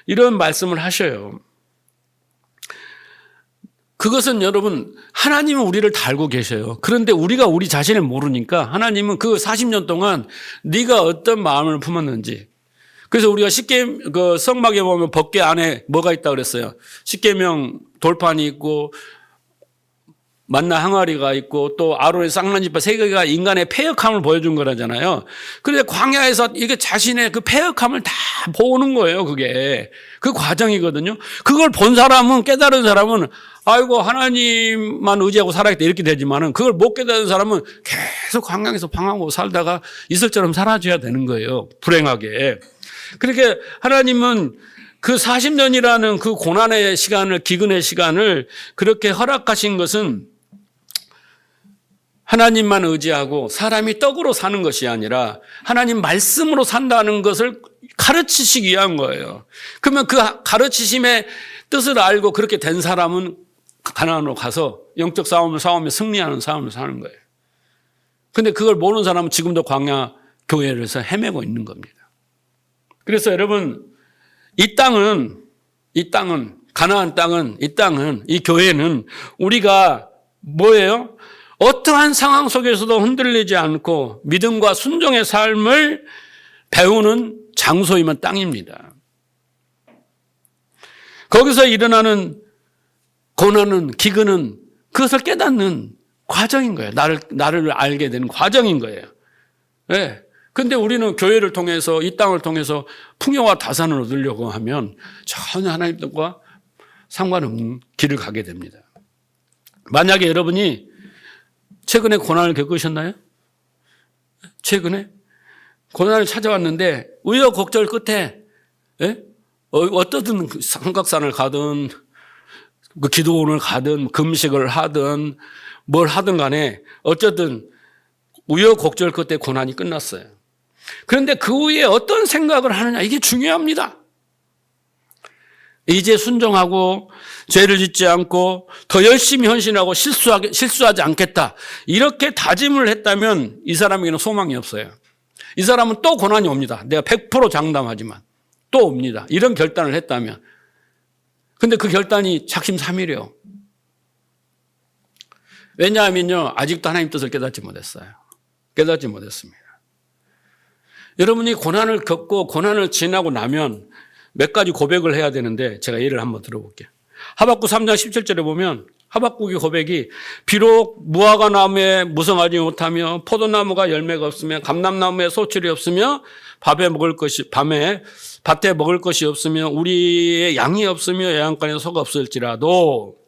이런 말씀을 하셔요. 그것은 여러분, 하나님은 우리를 다 알고 계셔요. 그런데 우리가 우리 자신을 모르니까 하나님은 그 40년 동안 네가 어떤 마음을 품었는지. 그래서 우리가 그 성막에 보면 법궤 안에 뭐가 있다 그랬어요. 십계명 돌판이 있고 만나 항아리가 있고 또 아론의 쌍난지파 세 개가 인간의 패역함을 보여준 거라잖아요. 그런데 광야에서 이게 자신의 그 패역함을 다 보는 거예요. 그게 그 과정이거든요. 그걸 본 사람은, 깨달은 사람은 아이고 하나님만 의지하고 살아야겠다 이렇게 되지만은, 그걸 못 깨달은 사람은 계속 광야에서 방황하고 살다가 이슬처럼 사라져야 되는 거예요. 불행하게. 그렇게 하나님은 그 40년이라는 그 고난의 시간을, 기근의 시간을 그렇게 허락하신 것은 하나님만 의지하고 사람이 떡으로 사는 것이 아니라 하나님 말씀으로 산다는 것을 가르치시기 위한 거예요. 그러면 그 가르치심의 뜻을 알고 그렇게 된 사람은 가나안으로 가서 영적 싸움을 싸우며 승리하는 삶을 사는 거예요. 그런데 그걸 모르는 사람은 지금도 광야 교회에서 헤매고 있는 겁니다. 그래서 여러분, 이 땅은 가나안 땅은, 이 교회는 우리가 뭐예요? 어떠한 상황 속에서도 흔들리지 않고 믿음과 순종의 삶을 배우는 장소이면 땅입니다. 거기서 일어나는 고난은, 기근은 그것을 깨닫는 과정인 거예요. 나를 알게 되는 과정인 거예요. 네. 근데 우리는 교회를 통해서, 이 땅을 통해서 풍요와 다산을 얻으려고 하면 전혀 하나님과 상관없는 길을 가게 됩니다. 만약에 여러분이 최근에 고난을 겪으셨나요? 최근에? 고난을 찾아왔는데 우여곡절 끝에, 어떠든 삼각산을 가든 그 기도원을 가든 금식을 하든 뭘 하든 간에 어쨌든 우여곡절 끝에 고난이 끝났어요. 그런데 그 후에 어떤 생각을 하느냐, 이게 중요합니다. 이제 순종하고 죄를 짓지 않고 더 열심히 헌신하고 실수하지 않겠다, 이렇게 다짐을 했다면 이 사람에게는 소망이 없어요. 이 사람은 또 고난이 옵니다. 내가 100% 장담하지만 또 옵니다. 이런 결단을 했다면. 근데 그 결단이 작심삼일이에요. 왜냐하면요, 아직도 하나님 뜻을 깨닫지 못했어요. 깨닫지 못했습니다. 여러분이 고난을 겪고 고난을 지나고 나면 몇 가지 고백을 해야 되는데 제가 예를 한번 들어볼게요. 하박국 3장 17절에 보면 하박국의 고백이, 비록 무화과 나무에 무성하지 못하며 포도나무가 열매가 없으며 감람나무에 소출이 없으며 밤에 밭에 먹을 것이 없으며 우리의 양이 없으며 외양간에 소가 없을지라도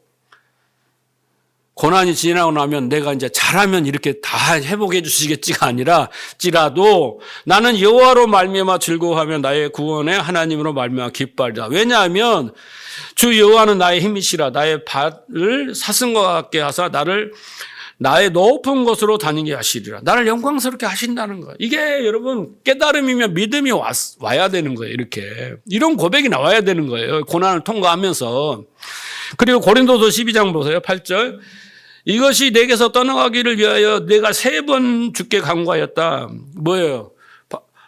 고난이 지나고 나면 내가 이제 잘하면 이렇게 다 회복해 주시겠지가 아니라 찌라도 나는 여호와로 말미암아 즐거워하며 나의 구원의 하나님으로 말미암아 기뻐하리라. 왜냐하면 주 여호와는 나의 힘이시라. 나의 발을 사슴과 같게 하사 나를 나의 높은 곳으로 다니게 하시리라. 나를 영광스럽게 하신다는 거예요. 이게 여러분 깨달음이면 믿음이 와야 되는 거예요. 이렇게 이런 고백이 나와야 되는 거예요. 고난을 통과하면서. 그리고 고린도서 12장 보세요. 8절. 이것이 내게서 떠나가기를 위하여 내가 3번 주께 간구하였다. 뭐예요?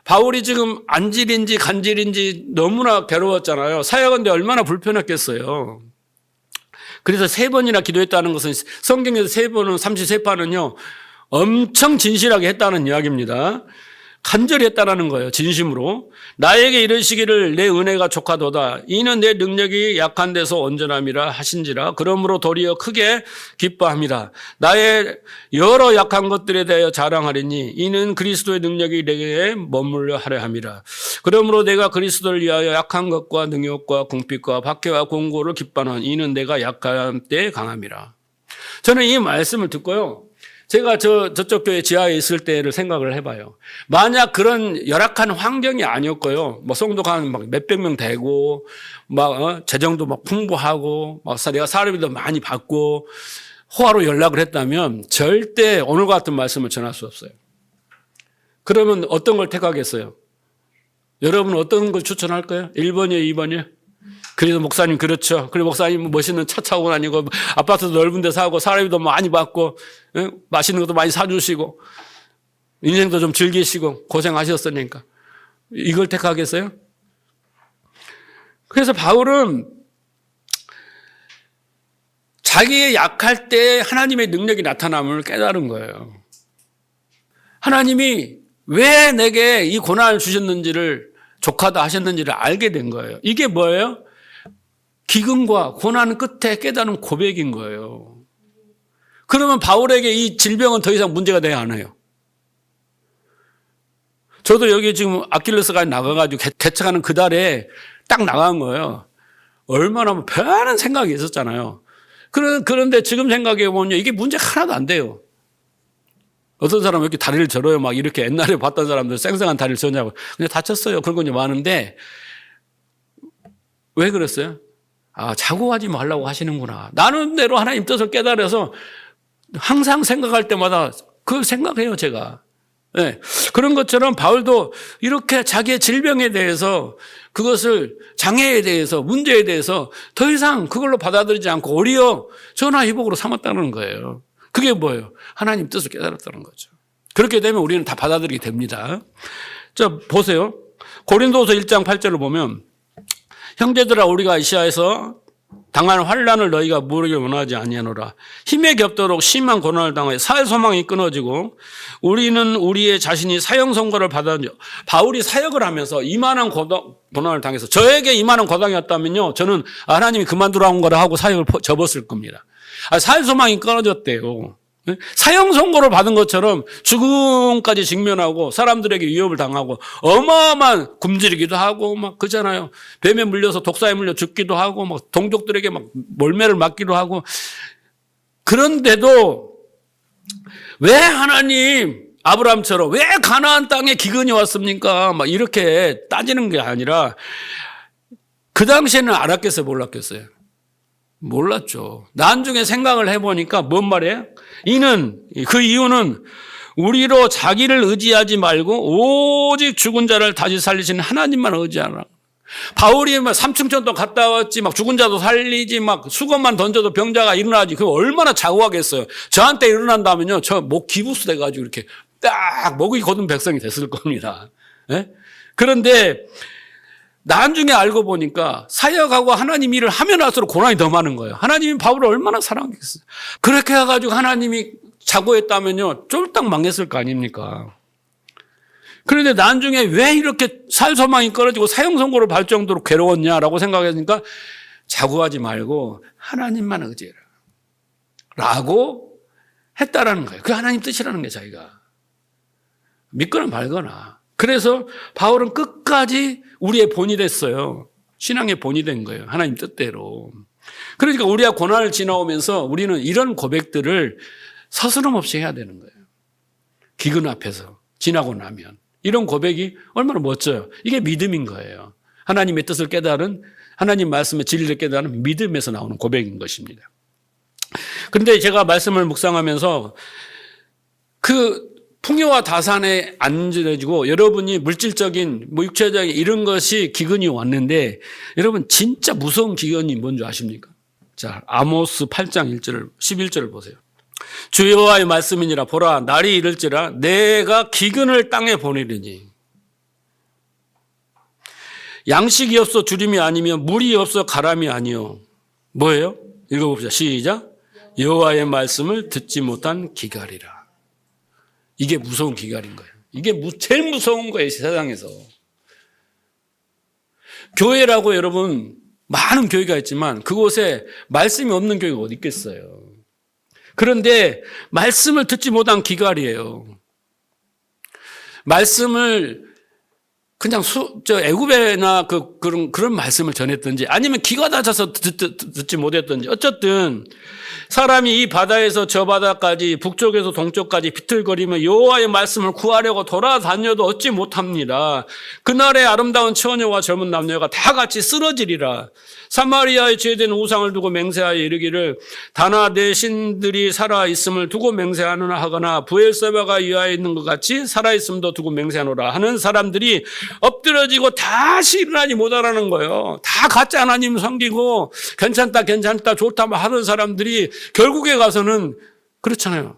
바울이 지금 안질인지 간질인지 너무나 괴로웠잖아요. 사역하는데 얼마나 불편했겠어요. 그래서 3번이나 기도했다는 것은 성경에서 3번은 33판은요 엄청 진실하게 했다는 이야기입니다. 간절히 했다는 거예요. 진심으로. 나에게 이르시기를 내 은혜가 족하도다. 이는 내 능력이 약한 데서 온전함이라 하신지라. 그러므로 도리어 크게 기뻐함이라. 나의 여러 약한 것들에 대하여 자랑하리니 이는 그리스도의 능력이 내게 머물러 하려 함이라. 그러므로 내가 그리스도를 위하여 약한 것과 능욕과 궁핍과 박해와 공고를 기뻐하는 이는 내가 약한 때에 강함이라. 저는 이 말씀을 듣고요. 제가 저쪽 교회 지하에 있을 때를 생각을 해봐요. 만약 그런 열악한 환경이 아니었고요. 뭐 성도가 한 막 몇백 명 되고, 재정도 막 풍부하고, 내가 사람들도 많이 받고, 호화로 연락을 했다면 절대 오늘과 같은 말씀을 전할 수 없어요. 그러면 어떤 걸 택하겠어요? 여러분은 어떤 걸 추천할까요? 1번이요, 2번이요? 그래서 목사님 그렇죠. 그리고 목사님 멋있는 차 타고 다니고 아파트도 넓은 데 사고 사람도 많이 받고 맛있는 것도 많이 사주시고 인생도 좀 즐기시고 고생하셨으니까 이걸 택하겠어요? 그래서 바울은 자기의 약할 때 하나님의 능력이 나타남을 깨달은 거예요. 하나님이 왜 내게 이 고난을 주셨는지를 족하다 하셨는지를 알게 된 거예요. 이게 뭐예요? 기근과 고난 끝에 깨달은 고백인 거예요. 그러면 바울에게 이 질병은 더 이상 문제가 돼야 하나요? 저도 여기 지금 아킬레스까지 나가가지고 개척하는 그 달에 딱 나간 거예요. 얼마나 별한 생각이 있었잖아요. 그런데 지금 생각해 보면 이게 문제가 하나도 안 돼요. 어떤 사람은 이렇게 다리를 절어요. 막 이렇게 옛날에 봤던 사람들 생생한 다리를 저냐고. 근데 다쳤어요. 그런 건 많은데 왜 그랬어요? 자고 하지 말라고 하시는구나. 나름대로 하나님 뜻을 깨달아서 항상 생각할 때마다 그걸 생각해요, 제가. 네. 그런 것처럼 바울도 이렇게 자기의 질병에 대해서 그것을 장애에 대해서 문제에 대해서 더 이상 그걸로 받아들이지 않고 오히려 전화위복으로 삼았다는 거예요. 그게 뭐예요? 하나님 뜻을 깨달았다는 거죠. 그렇게 되면 우리는 다 받아들이게 됩니다. 자, 보세요. 고린도서 1장 8절을 보면 형제들아 우리가 아시아에서 당한 환난을 너희가 모르게 원하지 아니하노라. 힘에 겹도록 심한 고난을 당하여 살 소망이 끊어지고 우리는 우리의 자신이 사형 선고를 받았죠. 바울이 사역을 하면서 이만한 고난을 당해서 저에게 이만한 고난이었다면요. 저는 하나님이 그만두라는 거라 하고 사역을 접었을 겁니다. 살 소망이 끊어졌대요. 사형 선고를 받은 것처럼 죽음까지 직면하고 사람들에게 위협을 당하고 어마어마한 굶주리기도 하고 막 그잖아요. 뱀에 물려서 독사에 물려 죽기도 하고 막 동족들에게 막 몰매를 맞기도 하고 그런데도 왜 하나님 아브라함처럼 왜 가나안 땅에 기근이 왔습니까? 막 이렇게 따지는 게 아니라 그 당시에는 알았겠어요, 몰랐겠어요? 몰랐죠. 나중에 생각을 해보니까 뭔 말이에요? 그 이유는 우리로 자기를 의지하지 말고 오직 죽은 자를 다시 살리시는 하나님만 의지하라. 바울이 막 삼층천도 갔다 왔지, 막 죽은 자도 살리지, 막 수건만 던져도 병자가 일어나지. 그거 얼마나 자고하겠어요. 저한테 일어난다면요, 저 목 기부스 돼가지고 이렇게 딱 목이 곧은 백성이 됐을 겁니다. 네? 그런데 나중에 알고 보니까 사역하고 하나님 일을 하면 할수록 고난이 더 많은 거예요. 하나님이 바울을 얼마나 사랑했어요. 그렇게 해가지고 하나님이 자고했다면요, 쫄딱 망했을 거 아닙니까? 그런데 나중에 왜 이렇게 살 소망이 끊어지고 사형 선고를 받을 정도로 괴로웠냐라고 생각하니까 자고하지 말고 하나님만 의지해라 라고 했다라는 거예요. 그게 하나님 뜻이라는 게 자기가. 믿거나 말거나. 그래서 바울은 끝까지 우리의 본이 됐어요. 신앙의 본이 된 거예요. 하나님 뜻대로. 그러니까 우리가 고난을 지나오면서 우리는 이런 고백들을 서스럼 없이 해야 되는 거예요. 기근 앞에서 지나고 나면. 이런 고백이 얼마나 멋져요. 이게 믿음인 거예요. 하나님의 뜻을 깨달은, 하나님 말씀의 진리를 깨달은 믿음에서 나오는 고백인 것입니다. 그런데 제가 말씀을 묵상하면서 그 풍요와 다산에 안전해지고 여러분이 물질적인, 육체적인 이런 것이 기근이 왔는데 여러분 진짜 무서운 기근이 뭔지 아십니까? 자, 아모스 8장 11절을 보세요. 주 여호와의 말씀이니라. 보라, 날이 이를지라 내가 기근을 땅에 보내리니 양식이 없어 주림이 아니며 물이 없어 가람이 아니요. 뭐예요? 읽어봅시다. 시작. 여호와의 말씀을 듣지 못한 기갈이라. 이게 무서운 기갈인 거예요. 이게 제일 무서운 거예요, 세상에서. 교회라고 여러분 많은 교회가 있지만 그곳에 말씀이 없는 교회가 어디 있겠어요. 그런데 말씀을 듣지 못한 기갈이에요. 말씀을 그냥 애굽에나 그런 말씀을 전했든지 아니면 기가 닫혀서 듣지 못했든지 어쨌든 사람이 이 바다에서 저 바다까지 북쪽에서 동쪽까지 비틀거리며 여호와의 말씀을 구하려고 돌아다녀도 얻지 못합니다. 그날의 아름다운 처녀와 젊은 남녀가 다 같이 쓰러지리라. 사마리아에 제된 우상을 두고 맹세하여 이르기를 다나 내 신들이 살아있음을 두고 맹세하느나 하거나 브엘세바가 유하에 있는 것 같이 살아있음도 두고 맹세하노라 하는 사람들이 엎드러지고 다시 일어나지 못하라는 거예요. 다 가짜 하나님 섬기고 괜찮다 좋다 하던 사람들이 결국에 가서는 그렇잖아요.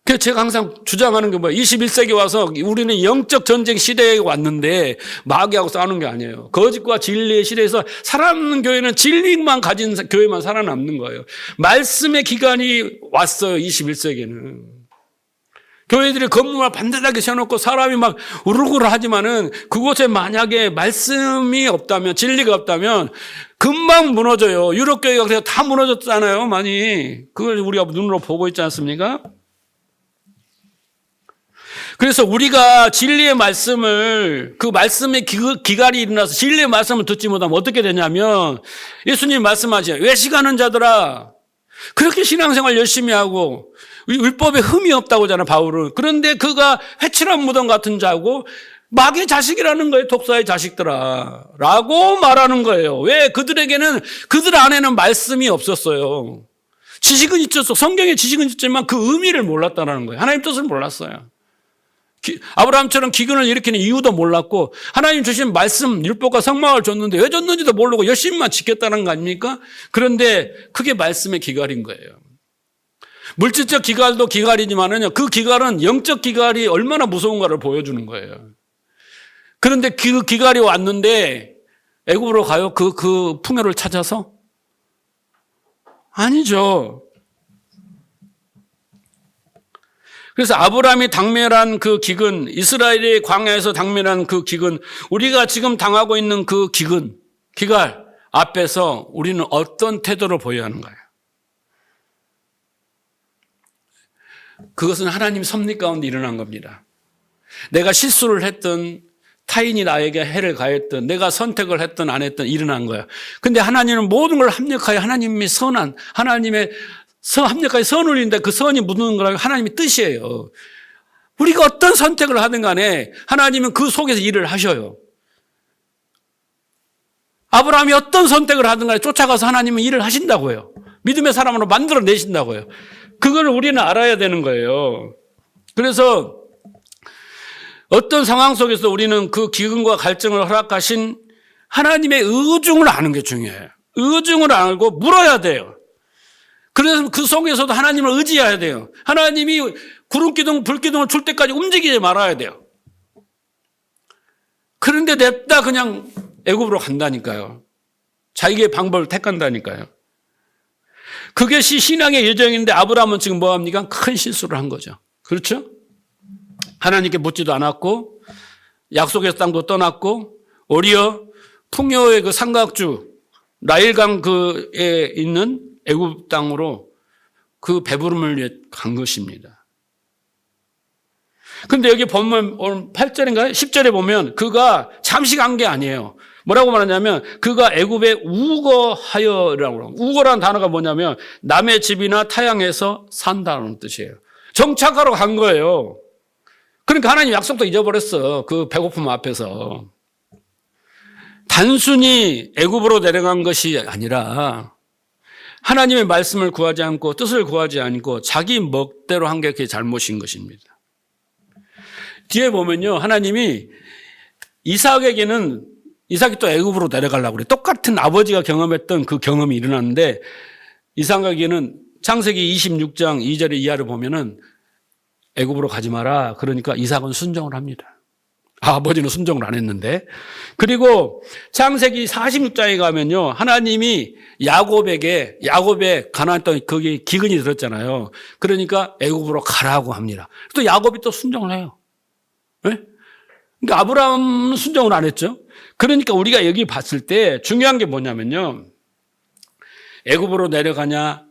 그래서 제가 항상 주장하는 게 뭐예요? 21세기 와서 우리는 영적 전쟁 시대에 왔는데 마귀하고 싸우는 게 아니에요. 거짓과 진리의 시대에서 살아남는 교회는 진리만 가진 교회만 살아남는 거예요. 말씀의 기간이 왔어요. 21세기에는. 교회들이 건물을 반듯하게 세워놓고 사람이 막 우르르 하지만은 그곳에 만약에 말씀이 없다면, 진리가 없다면 금방 무너져요. 유럽 교회가 그래서 다 무너졌잖아요. 많이. 그걸 우리가 눈으로 보고 있지 않습니까? 그래서 우리가 진리의 말씀을, 그 말씀의 기갈이 일어나서 진리의 말씀을 듣지 못하면 어떻게 되냐면 예수님 말씀하시죠. 외식하는 자들아, 그렇게 신앙생활 열심히 하고 율법에 흠이 없다고 하잖아요, 바울은. 그런데 그가 회칠한 무덤 같은 자고 마귀의 자식이라는 거예요, 독사의 자식들아 라고 말하는 거예요. 왜? 그들에게는, 그들 안에는 말씀이 없었어요. 지식은 있었어. 성경의 지식은 있었지만 그 의미를 몰랐다는 거예요. 하나님 뜻을 몰랐어요. 아브라함처럼 기근을 일으키는 이유도 몰랐고 하나님 주신 말씀 율법과 성막을 줬는데 왜 줬는지도 모르고 열심히만 지켰다는 거 아닙니까? 그런데 그게 말씀의 기갈인 거예요. 물질적 기갈도 기갈이지만은요, 그 기갈은 영적 기갈이 얼마나 무서운가를 보여주는 거예요. 그런데 그 기갈이 왔는데 애굽으로 가요? 그 풍요를 찾아서? 아니죠. 그래서 아브라함이 당면한 그 기근, 이스라엘의 광야에서 당면한 그 기근, 우리가 지금 당하고 있는 그 기갈 앞에서 우리는 어떤 태도를 보여야 하는가요? 그것은 하나님 섭리 가운데 일어난 겁니다. 내가 실수를 했든 타인이 나에게 해를 가했든 내가 선택을 했든 안 했든 일어난 거야. 근데 하나님은 모든 걸 합력하여 하나님의 선한, 하나님의 합력하여 선을 이루는데 그 선이 묻는 거라고 하나님의 뜻이에요. 우리가 어떤 선택을 하든 간에 하나님은 그 속에서 일을 하셔요. 아브라함이 어떤 선택을 하든 간에 쫓아가서 하나님은 일을 하신다고요. 믿음의 사람으로 만들어내신다고요. 그걸 우리는 알아야 되는 거예요. 그래서 어떤 상황 속에서 우리는 그 기근과 갈증을 허락하신 하나님의 의중을 아는 게 중요해요. 의중을 알고 물어야 돼요. 그래서 그 속에서도 하나님을 의지해야 돼요. 하나님이 구름기둥, 불기둥을 줄 때까지 움직이지 말아야 돼요. 그런데 냅다 그냥 애굽으로 간다니까요. 자기의 방법을 택한다니까요. 그것이 신앙의 예정인데 아브라함은 지금 뭐합니까? 큰 실수를 한 거죠. 그렇죠? 하나님께 묻지도 않았고 약속의 땅도 떠났고 오히려 풍요의 그 삼각주 나일강 그에 있는 애굽 땅으로 그 배부름을 위해 간 것입니다. 그런데 여기 보면 오늘 8절인가요? 10절에 보면 그가 잠시 간 게 아니에요. 뭐라고 말하냐면 그가 애굽에 우거하여라고 그래요. 우거라는 단어가 뭐냐면 남의 집이나 타향에서 산다는 뜻이에요. 정착하러 간 거예요. 그러니까 하나님 약속도 잊어버렸어. 그 배고픔 앞에서. 단순히 애굽으로 내려간 것이 아니라 하나님의 말씀을 구하지 않고 뜻을 구하지 않고 자기 멋대로 한 게 그게 잘못인 것입니다. 뒤에 보면요. 하나님이 이삭이 또 애굽으로 내려가려고 그래. 똑같은 아버지가 경험했던 그 경험이 일어났는데 이삭에게는 창세기 26장 2절의 이하를 보면은 애굽으로 가지 마라. 그러니까 이삭은 순종을 합니다. 아버지는 순종을 안 했는데. 그리고 창세기 46장에 가면요. 하나님이 야곱의 가나안 땅에 거기 기근이 들었잖아요. 그러니까 애굽으로 가라고 합니다. 또 야곱이 또 순종을 해요. 네? 그러니까 아브라함은 순종을 안 했죠. 그러니까 우리가 여기 봤을 때 중요한 게 뭐냐면요. 애굽으로 내려가냐,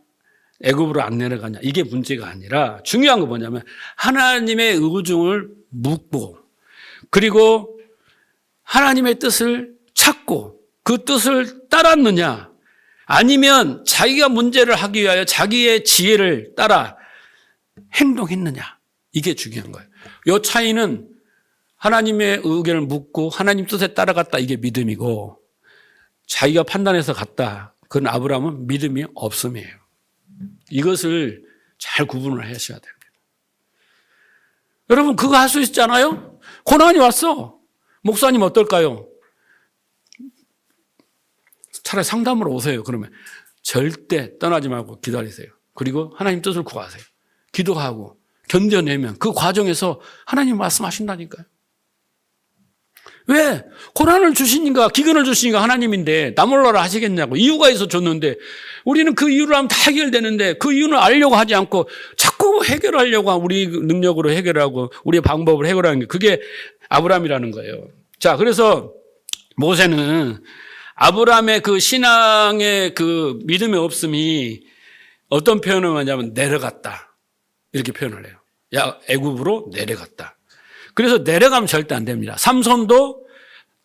애굽으로 안 내려가냐 이게 문제가 아니라 중요한 거 뭐냐면 하나님의 의중을 묻고 그리고 하나님의 뜻을 찾고 그 뜻을 따랐느냐 아니면 자기가 문제를 하기 위하여 자기의 지혜를 따라 행동했느냐 이게 중요한 거예요. 이 차이는 하나님의 의견을 묻고 하나님 뜻에 따라갔다 이게 믿음이고 자기가 판단해서 갔다 그건 아브라함은 믿음이 없음이에요. 이것을 잘 구분을 하셔야 됩니다. 여러분 그거 할 수 있잖아요. 고난이 왔어. 목사님 어떨까요? 차라리 상담으로 오세요. 그러면 절대 떠나지 말고 기다리세요. 그리고 하나님 뜻을 구하세요. 기도하고 견뎌내면 그 과정에서 하나님 말씀하신다니까요. 왜? 고난을 주시니까 기근을 주시니까 하나님인데 나 몰라라 하시겠냐고 이유가 있어 줬는데 우리는 그 이유를 하면 다 해결되는데 그 이유는 알려고 하지 않고 자꾸 해결하려고 우리 능력으로 해결하고 우리의 방법을 해결하는 게 그게 아브라함이라는 거예요. 자, 그래서 모세는 아브라함의 그 신앙의 그 믿음의 없음이 어떤 표현을 하냐면 내려갔다 이렇게 표현을 해요. 야, 애굽으로 내려갔다. 그래서 내려가면 절대 안 됩니다. 삼손도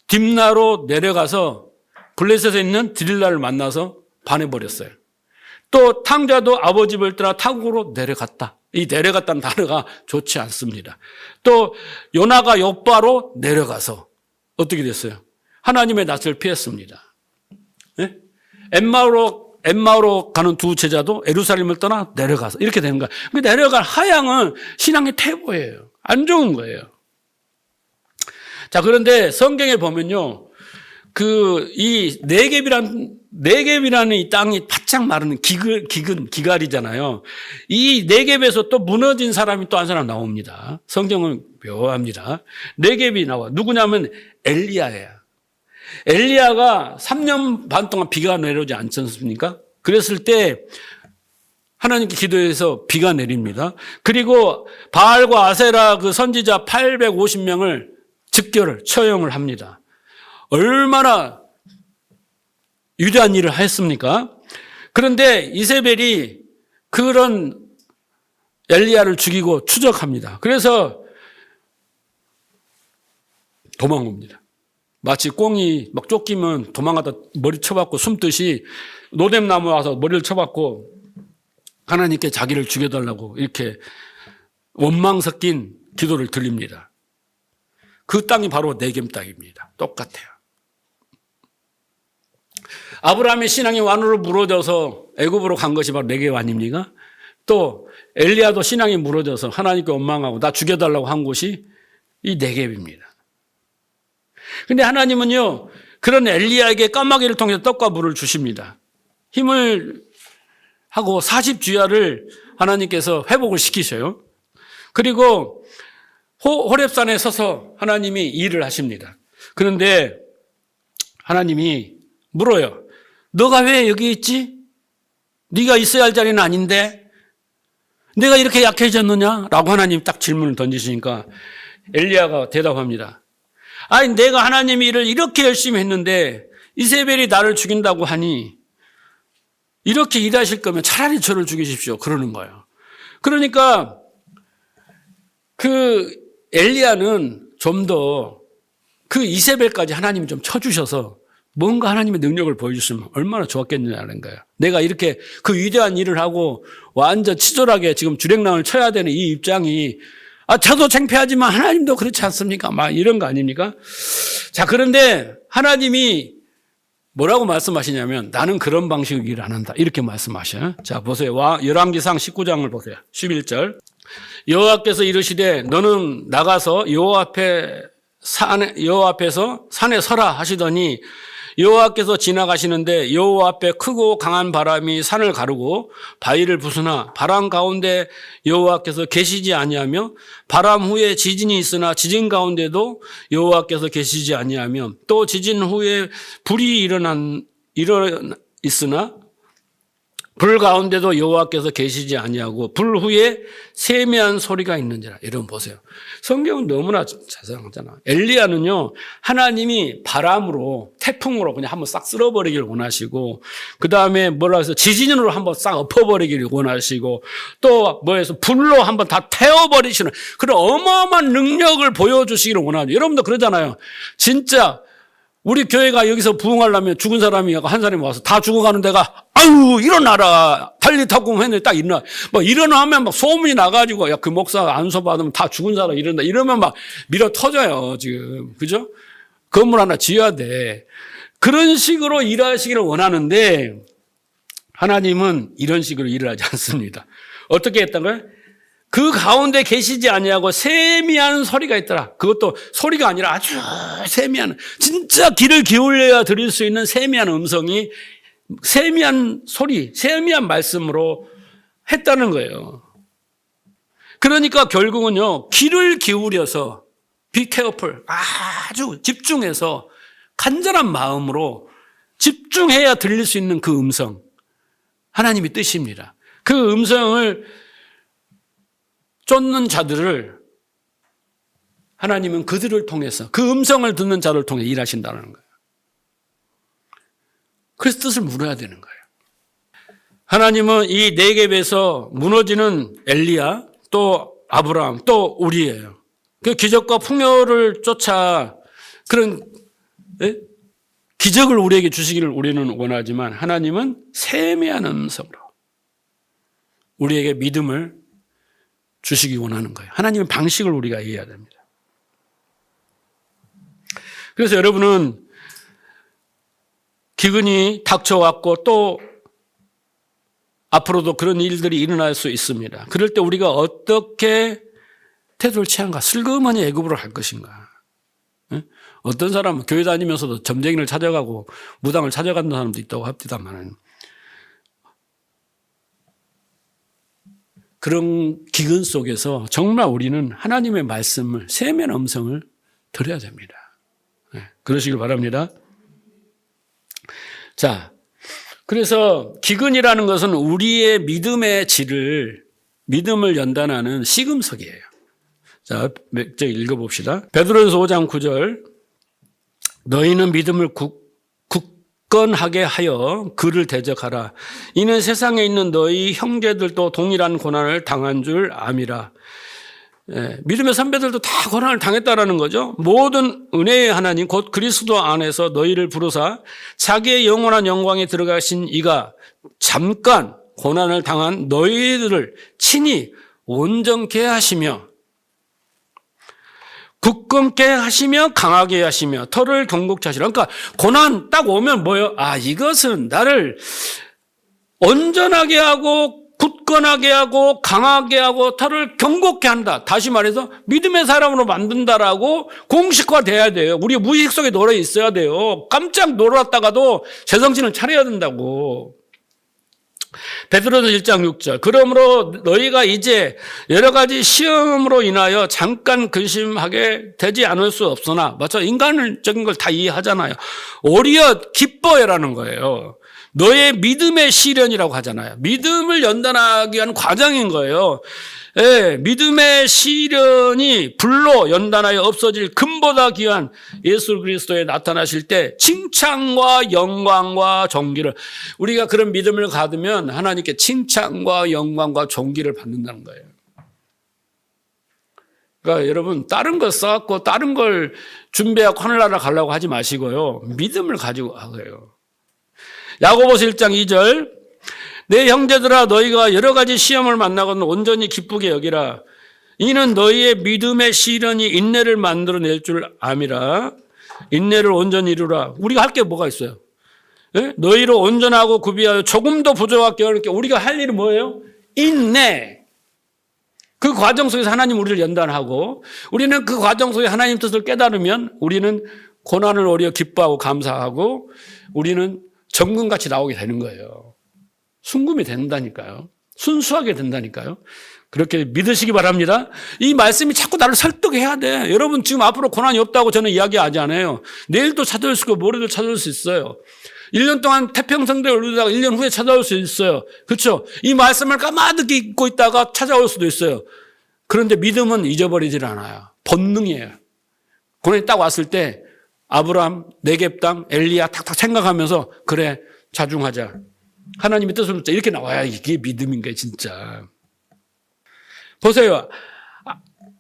딥나로 내려가서 블레셋에 있는 드릴라를 만나서 반해버렸어요. 또 탕자도 아버지 집을 떠나 타국으로 내려갔다. 이 내려갔다는 단어가 좋지 않습니다. 또 요나가 욥바로 내려가서 어떻게 됐어요? 하나님의 낯을 피했습니다. 네? 엠마오로 가는 두 제자도 예루살렘을 떠나 내려가서 이렇게 되는 거예요. 내려간 하향은 신앙의 태보예요. 안 좋은 거예요. 자, 그런데 성경에 보면요. 이 네겝이라는 이 땅이 바짝 마르는 기갈이잖아요. 이 네겝에서 또 무너진 사람이 또 한 사람 나옵니다. 성경은 묘합니다. 네겝이 나와. 누구냐면 엘리야예요. 엘리야가 3년 반 동안 비가 내려오지 않지 않습니까? 그랬을 때 하나님께 기도해서 비가 내립니다. 그리고 바알과 아세라 그 선지자 850명을 처형을 합니다. 얼마나 위대한 일을 했습니까? 그런데 이세벨이 그런 엘리야를 죽이고 추적합니다. 그래서 도망옵니다. 마치 꽁이 막 쫓기면 도망가다 머리 쳐박고 숨듯이 노뎀나무 와서 머리를 쳐박고 하나님께 자기를 죽여달라고 이렇게 원망 섞인 기도를 드립니다. 그 땅이 바로 네겝 땅입니다. 똑같아요. 아브라함의 신앙이 완으로 무너져서 애굽으로 간 것이 바로 네겝 아닙니까? 또 엘리야도 신앙이 무너져서 하나님께 원망하고 나 죽여달라고 한 곳이 이 네겝입니다. 근데 하나님은요, 그런 엘리야에게 까마귀를 통해서 떡과 물을 주십니다. 힘을 하고 40주야를 하나님께서 회복을 시키셔요. 그리고 호렙산에 서서 하나님이 일을 하십니다. 그런데 하나님이 물어요. 너가 왜 여기 있지? 네가 있어야 할 자리는 아닌데 내가 이렇게 약해졌느냐? 라고 하나님 딱 질문을 던지시니까 엘리야가 대답합니다. 아니 내가 하나님의 일을 이렇게 열심히 했는데 이세벨이 나를 죽인다고 하니 이렇게 일하실 거면 차라리 저를 죽이십시오. 그러는 거예요. 그러니까 그 엘리야는 좀 더 그 이세벨까지 하나님이 좀 쳐주셔서 뭔가 하나님의 능력을 보여주시면 얼마나 좋았겠느냐는 거예요. 내가 이렇게 그 위대한 일을 하고 완전 치졸하게 지금 주랭랑을 쳐야 되는 이 입장이 저도 창피하지만 하나님도 그렇지 않습니까? 막 이런 거 아닙니까? 자, 그런데 하나님이 뭐라고 말씀하시냐면 나는 그런 방식으로 일을 안 한다. 이렇게 말씀하셔요. 자, 보세요. 열왕기상 19장을 보세요. 11절. 여호와께서 이르시되 너는 나가서 여호와 앞에서 산에 서라 하시더니 여호와께서 지나가시는데 여호와 앞에 크고 강한 바람이 산을 가르고 바위를 부수나 바람 가운데 여호와께서 계시지 아니하며 바람 후에 지진이 있으나 지진 가운데도 여호와께서 계시지 아니하며 또 지진 후에 불이 있으나 불 가운데도 여호와께서 계시지 아니하고 불 후에 세미한 소리가 있는지라. 여러분 보세요. 성경은 너무나 자세하잖아. 엘리야는요, 하나님이 바람으로 태풍으로 그냥 한번 싹 쓸어버리기를 원하시고, 그 다음에 뭐라 해서 지진으로 한번 싹 엎어버리기를 원하시고, 또 뭐해서 불로 한번 다 태워버리시는 그런 어마어마한 능력을 보여주시기를 원하죠. 여러분도 그러잖아요. 진짜 우리 교회가 여기서 부흥하려면 죽은 사람이 한 사람이 와서 다 죽어가는 데가 아유 일어나라 달리 타고 했는데 딱 일어나 뭐 일어나면 막 소문이 나가지고 야 그 목사 안수 받으면 다 죽은 사람 이런다 이러면 막 밀어 터져요 지금 그죠? 건물 하나 지어야 돼. 그런 식으로 일하시기를 원하는데 하나님은 이런 식으로 일을 하지 않습니다. 어떻게 했다고요? 그 가운데 계시지 아니하고 세미한 소리가 있더라. 그것도 소리가 아니라 아주 세미한 진짜 귀를 기울여야 들을 수 있는 세미한 음성이 세미한 소리, 세미한 말씀으로 했다는 거예요. 그러니까 결국은요, 귀를 기울여서 be careful, 아주 집중해서 간절한 마음으로 집중해야 들릴 수 있는 그 음성, 하나님의 뜻입니다. 그 음성을 쫓는 자들을 하나님은 그들을 통해서 그 음성을 듣는 자를 통해 일하신다는 거예요. 그래서 뜻을 물어야 되는 거예요. 하나님은 이 네겝에서 무너지는 엘리야, 또 아브라함, 또 우리예요. 그 기적과 풍요를 쫓아 그런 기적을 우리에게 주시기를 우리는 원하지만 하나님은 세미한 음성으로 우리에게 믿음을 주시기 원하는 거예요. 하나님의 방식을 우리가 이해해야 됩니다. 그래서 여러분은 기근이 닥쳐왔고 또 앞으로도 그런 일들이 일어날 수 있습니다. 그럴 때 우리가 어떻게 태도를 취한가? 슬그머니 애굽으로 갈 것인가? 어떤 사람은 교회 다니면서도 점쟁이를 찾아가고 무당을 찾아가는 사람도 있다고 합니다만 그런 기근 속에서 정말 우리는 하나님의 말씀을 세미한 음성을 들어야 됩니다. 그러시길 바랍니다. 자, 그래서 기근이라는 것은 우리의 믿음의 질을 믿음을 연단하는 시금석이에요. 자, 몇 절 읽어봅시다. 베드로전서 5장 9절 너희는 믿음을 굳건하게 하여 그를 대적하라. 이는 세상에 있는 너희 형제들도 동일한 고난을 당한 줄 암이라. 믿음의 선배들도 다 고난을 당했다라는 거죠. 모든 은혜의 하나님 곧 그리스도 안에서 너희를 부르사 자기의 영원한 영광에 들어가신 이가 잠깐 고난을 당한 너희들을 친히 온전케 하시며 굳건케 하시며 강하게 하시며 털을 경고케 하시라. 그러니까 고난 딱 오면 뭐예요? 이것은 나를 온전하게 하고 굳건하게 하고 강하게 하고 털을 경고케 한다. 다시 말해서 믿음의 사람으로 만든다라고 공식화돼야 돼요. 우리 무의식 속에 놀아 있어야 돼요. 깜짝 놀았다가도 제정신을 차려야 된다고. 베드로전서 1장 6절 그러므로 너희가 이제 여러 가지 시험으로 인하여 잠깐 근심하게 되지 않을 수 없으나 맞죠? 인간적인 걸 다 이해하잖아요. 오히려 기뻐해라는 거예요. 너의 믿음의 시련이라고 하잖아요. 믿음을 연단하기 위한 과정인 거예요. 믿음의 시련이 불로 연단하여 없어질 금보다 귀한 예수 그리스도에 나타나실 때 칭찬과 영광과 존귀를 우리가 그런 믿음을 가지면 하나님께 칭찬과 영광과 존귀를 받는다는 거예요. 그러니까 여러분 다른 거 써갖고 다른 걸 준비하고 하늘나라 가려고 하지 마시고요. 믿음을 가지고 하세요. 야고보서 1장 2절 내 형제들아 너희가 여러 가지 시험을 만나거든 온전히 기쁘게 여기라. 이는 너희의 믿음의 시련이 인내를 만들어낼 줄 암이라. 인내를 온전히 이루라. 우리가 할 게 뭐가 있어요? 예? 너희로 온전하고 구비하여 조금도 부족하게 어렵게 우리가 할 일은 뭐예요? 인내. 그 과정 속에서 하나님 우리를 연단하고 우리는 그 과정 속에 하나님 뜻을 깨달으면 우리는 고난을 오히려 기뻐하고 감사하고 우리는 정금같이 나오게 되는 거예요. 순금이 된다니까요. 순수하게 된다니까요. 그렇게 믿으시기 바랍니다. 이 말씀이 자꾸 나를 설득해야 돼. 여러분 지금 앞으로 고난이 없다고 저는 이야기하지 않아요. 내일도 찾아올 수 있고 모레도 찾아올 수 있어요. 1년 동안 태평성대를 누리다가 1년 후에 찾아올 수 있어요. 그렇죠? 이 말씀을 까마득히 잊고 있다가 찾아올 수도 있어요. 그런데 믿음은 잊어버리질 않아요. 본능이에요. 고난이 딱 왔을 때 아브라함, 네겝 땅, 엘리야 탁탁 생각하면서 그래 자중하자. 하나님의 뜻을 묻자. 이렇게 나와야 이게 믿음인 거예요. 진짜. 보세요.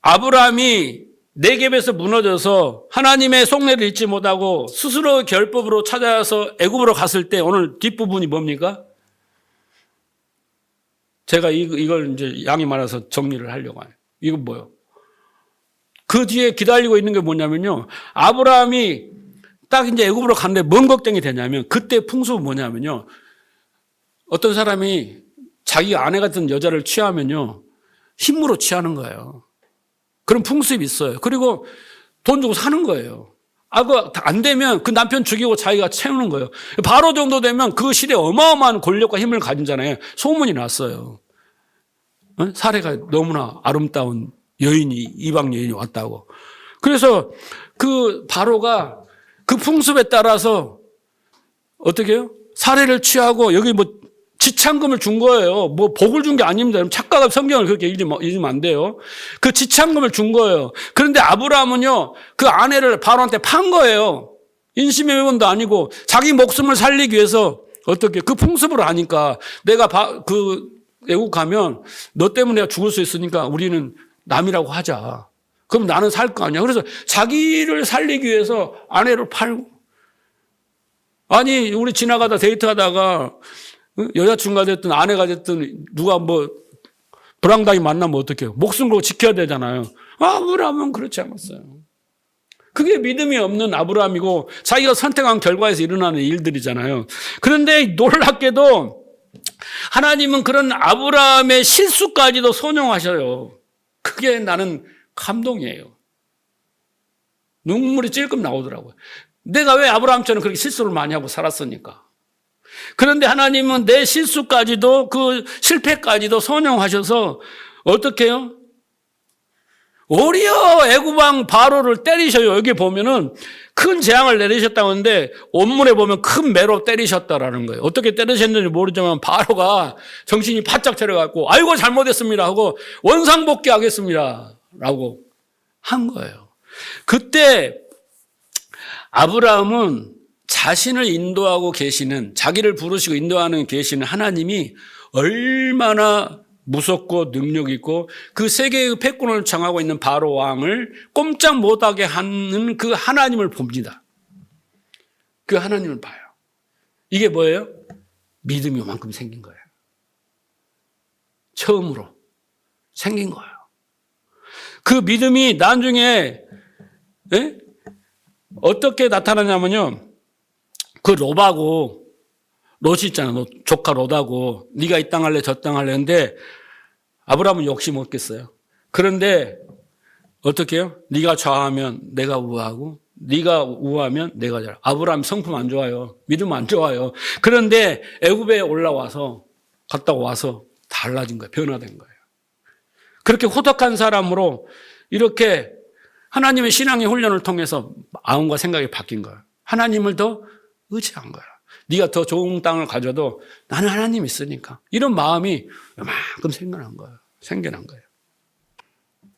아브라함이 네겝에서 무너져서 하나님의 속내를 잊지 못하고 스스로 결법으로 찾아서 애굽으로 갔을 때 오늘 뒷부분이 뭡니까? 제가 이걸 이제 양이 많아서 정리를 하려고 해요. 이건 뭐예요? 그 뒤에 기다리고 있는 게 뭐냐면요. 아브라함이 딱 이제 애굽으로 갔는데 뭔 걱정이 되냐면 그때 풍습은 뭐냐면요. 어떤 사람이 자기 아내 같은 여자를 취하면요. 힘으로 취하는 거예요. 그런 풍습이 있어요. 그리고 돈 주고 사는 거예요. 그거 안 되면 그 남편 죽이고 자기가 채우는 거예요. 바로 정도 되면 그 시대에 어마어마한 권력과 힘을 가진잖아요. 소문이 났어요. 사례가 너무나 아름다운 여인이, 이방 여인이 왔다고. 그래서 그 바로가 그 풍습에 따라서 어떻게 해요? 사례를 취하고 여기 뭐 지참금을 준 거예요. 뭐 복을 준 게 아닙니다. 착각한 성경을 그렇게 읽으면 안 돼요. 그 지참금을 준 거예요. 그런데 아브라함은요, 그 아내를 바로한테 판 거예요. 인심의 회원도 아니고 자기 목숨을 살리기 위해서 어떻게 그 풍습을 아니까 내가 그 애국 가면 너 때문에 내가 죽을 수 있으니까 우리는 남이라고 하자. 그럼 나는 살 거 아니야. 그래서 자기를 살리기 위해서 아내를 팔고. 아니 우리 지나가다 데이트하다가 여자친구가 됐든 아내가 됐든 누가 뭐 불황당이 만나면 어떡해요? 목숨 걸고 지켜야 되잖아요. 아브라함은 그렇지 않았어요. 그게 믿음이 없는 아브라함이고 자기가 선택한 결과에서 일어나는 일들이잖아요. 그런데 놀랍게도 하나님은 그런 아브라함의 실수까지도 선용하셔요. 그게 나는 감동이에요. 눈물이 찔끔 나오더라고요. 내가 왜 아브라함처럼 그렇게 실수를 많이 하고 살았으니까. 그런데 하나님은 내 실수까지도 그 실패까지도 선용하셔서 어떻게 해요? 오히려 애굽 왕 바로를 때리셔요. 여기 보면은 큰 재앙을 내리셨다고 하는데 원문에 보면 큰 매로 때리셨다라는 거예요. 어떻게 때리셨는지 모르지만 바로가 정신이 바짝 차려갖고 아이고 잘못했습니다 하고 원상복귀 하겠습니다 라고 한 거예요. 그때 아브라함은 자신을 인도하고 계시는 자기를 부르시고 인도하는 계시는 하나님이 얼마나 무섭고 능력 있고 그 세계의 패권을 장하고 있는 바로 왕을 꼼짝 못하게 하는 그 하나님을 봅니다. 그 하나님을 봐요. 이게 뭐예요? 믿음이 요만큼 생긴 거예요. 처음으로 생긴 거예요. 그 믿음이 나중에 어떻게 나타나냐면요. 그 롯하고 롯이 있잖아. 너 조카 롯하고 네가 이 땅 할래 저 땅 할래 했는데 아브라함은 욕심 없겠어요. 그런데 어떻게 해요? 네가 좌하면 내가 우하고 네가 우하면 내가 잘. 아브라함 성품 안 좋아요. 믿음 안 좋아요. 그런데 애굽에 올라와서 갔다 와서 달라진 거예요. 변화된 거예요. 그렇게 호덕한 사람으로 이렇게 하나님의 신앙의 훈련을 통해서 마음과 생각이 바뀐 거예요. 하나님을 더 의지한 거예요. 네가 더 좋은 땅을 가져도 나는 하나님 있으니까. 이런 마음이 이만큼 생겨난 거예요.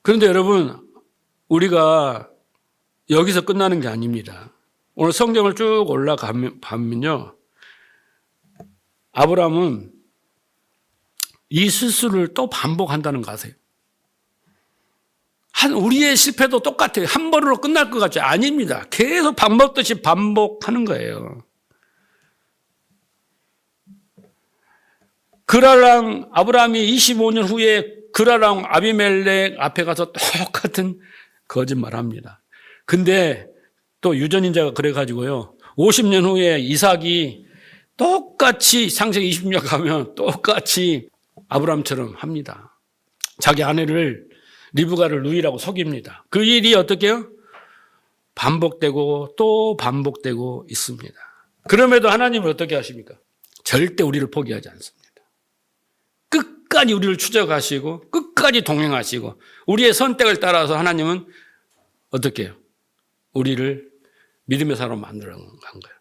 그런데 여러분, 우리가 여기서 끝나는 게 아닙니다. 오늘 성경을 쭉 올라가면요. 아브라함은 이 실수를 또 반복한다는 거 아세요? 우리의 실패도 똑같아요. 한 번으로 끝날 것 같지? 아닙니다. 계속 밥 먹듯이 반복하는 거예요. 그라랑 아브라함이 25년 후에 그라랑 아비멜렉 앞에 가서 똑같은 거짓말 합니다. 근데 또 유전인자가 그래가지고요. 50년 후에 이삭이 똑같이 창세기 20년 가면 똑같이 아브라함처럼 합니다. 자기 아내를 리브가를 누이라고 속입니다. 그 일이 어떻게 해요? 반복되고 또 반복되고 있습니다. 그럼에도 하나님은 어떻게 하십니까? 절대 우리를 포기하지 않습니다. 끝까지 우리를 추적하시고 끝까지 동행하시고 우리의 선택을 따라서 하나님은 어떻게 해요? 우리를 믿음의 사람으로 만들어 간 거예요.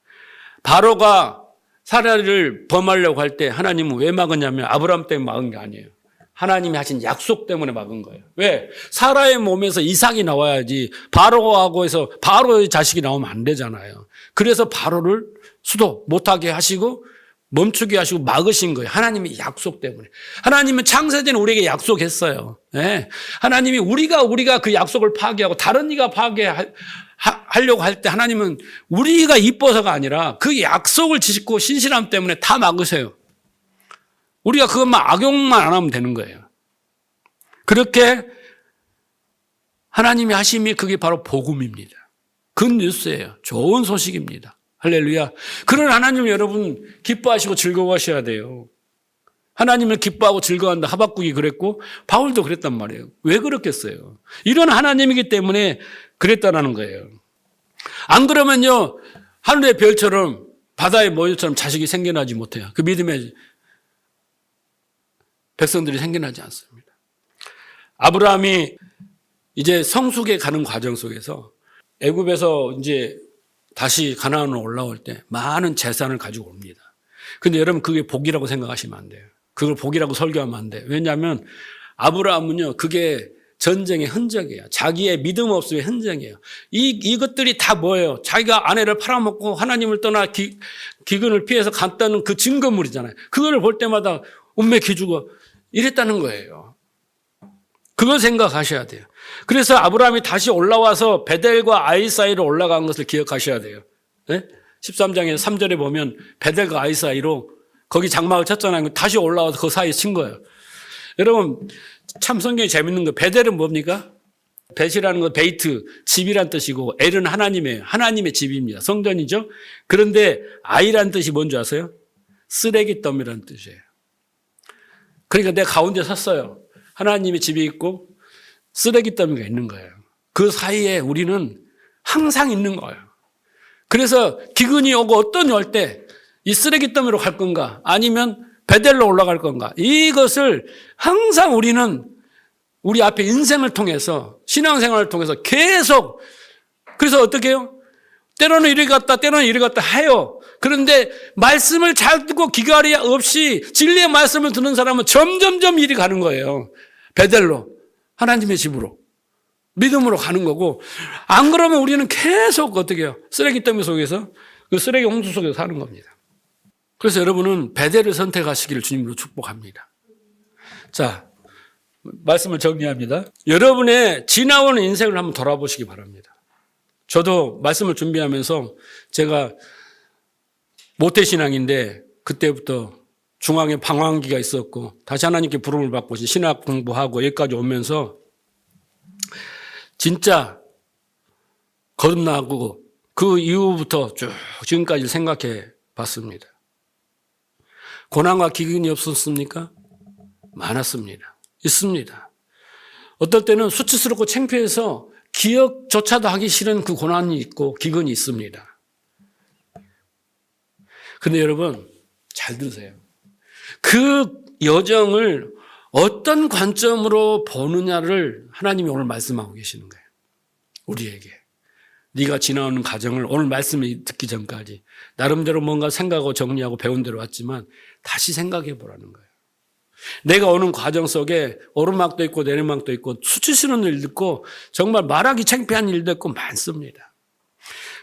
바로가 사라를 범하려고 할 때 하나님은 왜 막았냐면 아브라함 때문에 막은 게 아니에요. 하나님이 하신 약속 때문에 막은 거예요. 왜? 사라의 몸에서 이삭이 나와야지 바로하고 해서 바로의 자식이 나오면 안 되잖아요. 그래서 바로를 수도 못하게 하시고 멈추게 하시고 막으신 거예요. 하나님의 약속 때문에. 하나님은 창세전에 우리에게 약속했어요. 네. 하나님이 우리가 그 약속을 파괴하고 다른 이가 파괴하려고 할 때 하나님은 우리가 이뻐서가 아니라 그 약속을 지키고 신실함 때문에 다 막으세요. 우리가 그것만 악용만 안 하면 되는 거예요. 그렇게 하나님이 하심이 그게 바로 복음입니다. 굿뉴스예요. 좋은 소식입니다. 할렐루야. 그런 하나님 여러분 기뻐하시고 즐거워하셔야 돼요. 하나님을 기뻐하고 즐거워한다. 하박국이 그랬고 바울도 그랬단 말이에요. 왜 그렇겠어요? 이런 하나님이기 때문에 그랬다라는 거예요. 안 그러면요 하늘의 별처럼 바다의 모유처럼 자식이 생겨나지 못해요. 그 믿음의 백성들이 생겨나지 않습니다. 아브라함이 이제 성숙에 가는 과정 속에서 애굽에서 이제 다시 가나안으로 올라올 때 많은 재산을 가지고 옵니다. 근데 여러분 그게 복이라고 생각하시면 안 돼요. 그걸 복이라고 설교하면 안 돼요. 왜냐하면 아브라함은요 그게 전쟁의 흔적이에요. 자기의 믿음 없음의 흔적이에요. 이것들이 다 뭐예요? 자기가 아내를 팔아먹고 하나님을 떠나 기근을 피해서 갔다는 그 증거물이잖아요. 그걸 볼 때마다 운매 기주고 이랬다는 거예요. 그걸 생각하셔야 돼요. 그래서 아브라함이 다시 올라와서 베델과 아이 사이로 올라간 것을 기억하셔야 돼요. 네? 13장에 3절에 보면 베델과 아이 사이로 거기 장막을 쳤잖아요. 다시 올라와서 그 사이에 친 거예요. 여러분 참 성경이 재밌는 거 베델은 뭡니까? 벳이라는 건 베이트, 집이란 뜻이고 엘은 하나님의 집입니다. 성전이죠. 그런데 아이란 뜻이 뭔지 아세요? 쓰레기 더미라는 뜻이에요. 그러니까 내가 가운데 섰어요. 하나님의 집이 있고 쓰레기 더미가 있는 거예요. 그 사이에 우리는 항상 있는 거예요. 그래서 기근이 오고 어떤 올 때 이 쓰레기 더미로 갈 건가 아니면 베델로 올라갈 건가 이것을 항상 우리는 우리 앞에 인생을 통해서 신앙생활을 통해서 계속 그래서 어떻게 해요? 때로는 이리 갔다 때로는 이리 갔다 해요. 그런데 말씀을 잘 듣고 기갈이 없이 진리의 말씀을 듣는 사람은 점점점 이리 가는 거예요. 베델로 하나님의 집으로 믿음으로 가는 거고 안 그러면 우리는 계속 어떻게 해요? 쓰레기 더미 속에서 그 쓰레기 홍수 속에서 사는 겁니다. 그래서 여러분은 베델을 선택하시기를 주님으로 축복합니다. 자, 말씀을 정리합니다. 여러분의 지나온 인생을 한번 돌아보시기 바랍니다. 저도 말씀을 준비하면서 제가 모태신앙인데 그때부터 중앙에 방황기가 있었고 다시 하나님께 부름을 받고 신학 공부하고 여기까지 오면서 진짜 거듭나고 그 이후부터 쭉 지금까지 생각해 봤습니다. 고난과 기근이 없었습니까? 많았습니다. 있습니다. 어떨 때는 수치스럽고 창피해서 기억조차도 하기 싫은 그 고난이 있고 기근이 있습니다. 그런데 여러분 잘 들으세요. 그 여정을 어떤 관점으로 보느냐를 하나님이 오늘 말씀하고 계시는 거예요. 우리에게. 네가 지나오는 과정을 오늘 말씀을 듣기 전까지 나름대로 뭔가 생각하고 정리하고 배운 대로 왔지만 다시 생각해 보라는 거예요. 내가 오는 과정 속에 오르막도 있고 내리막도 있고 수치스러운 일도 있고 정말 말하기 창피한 일도 있고 많습니다.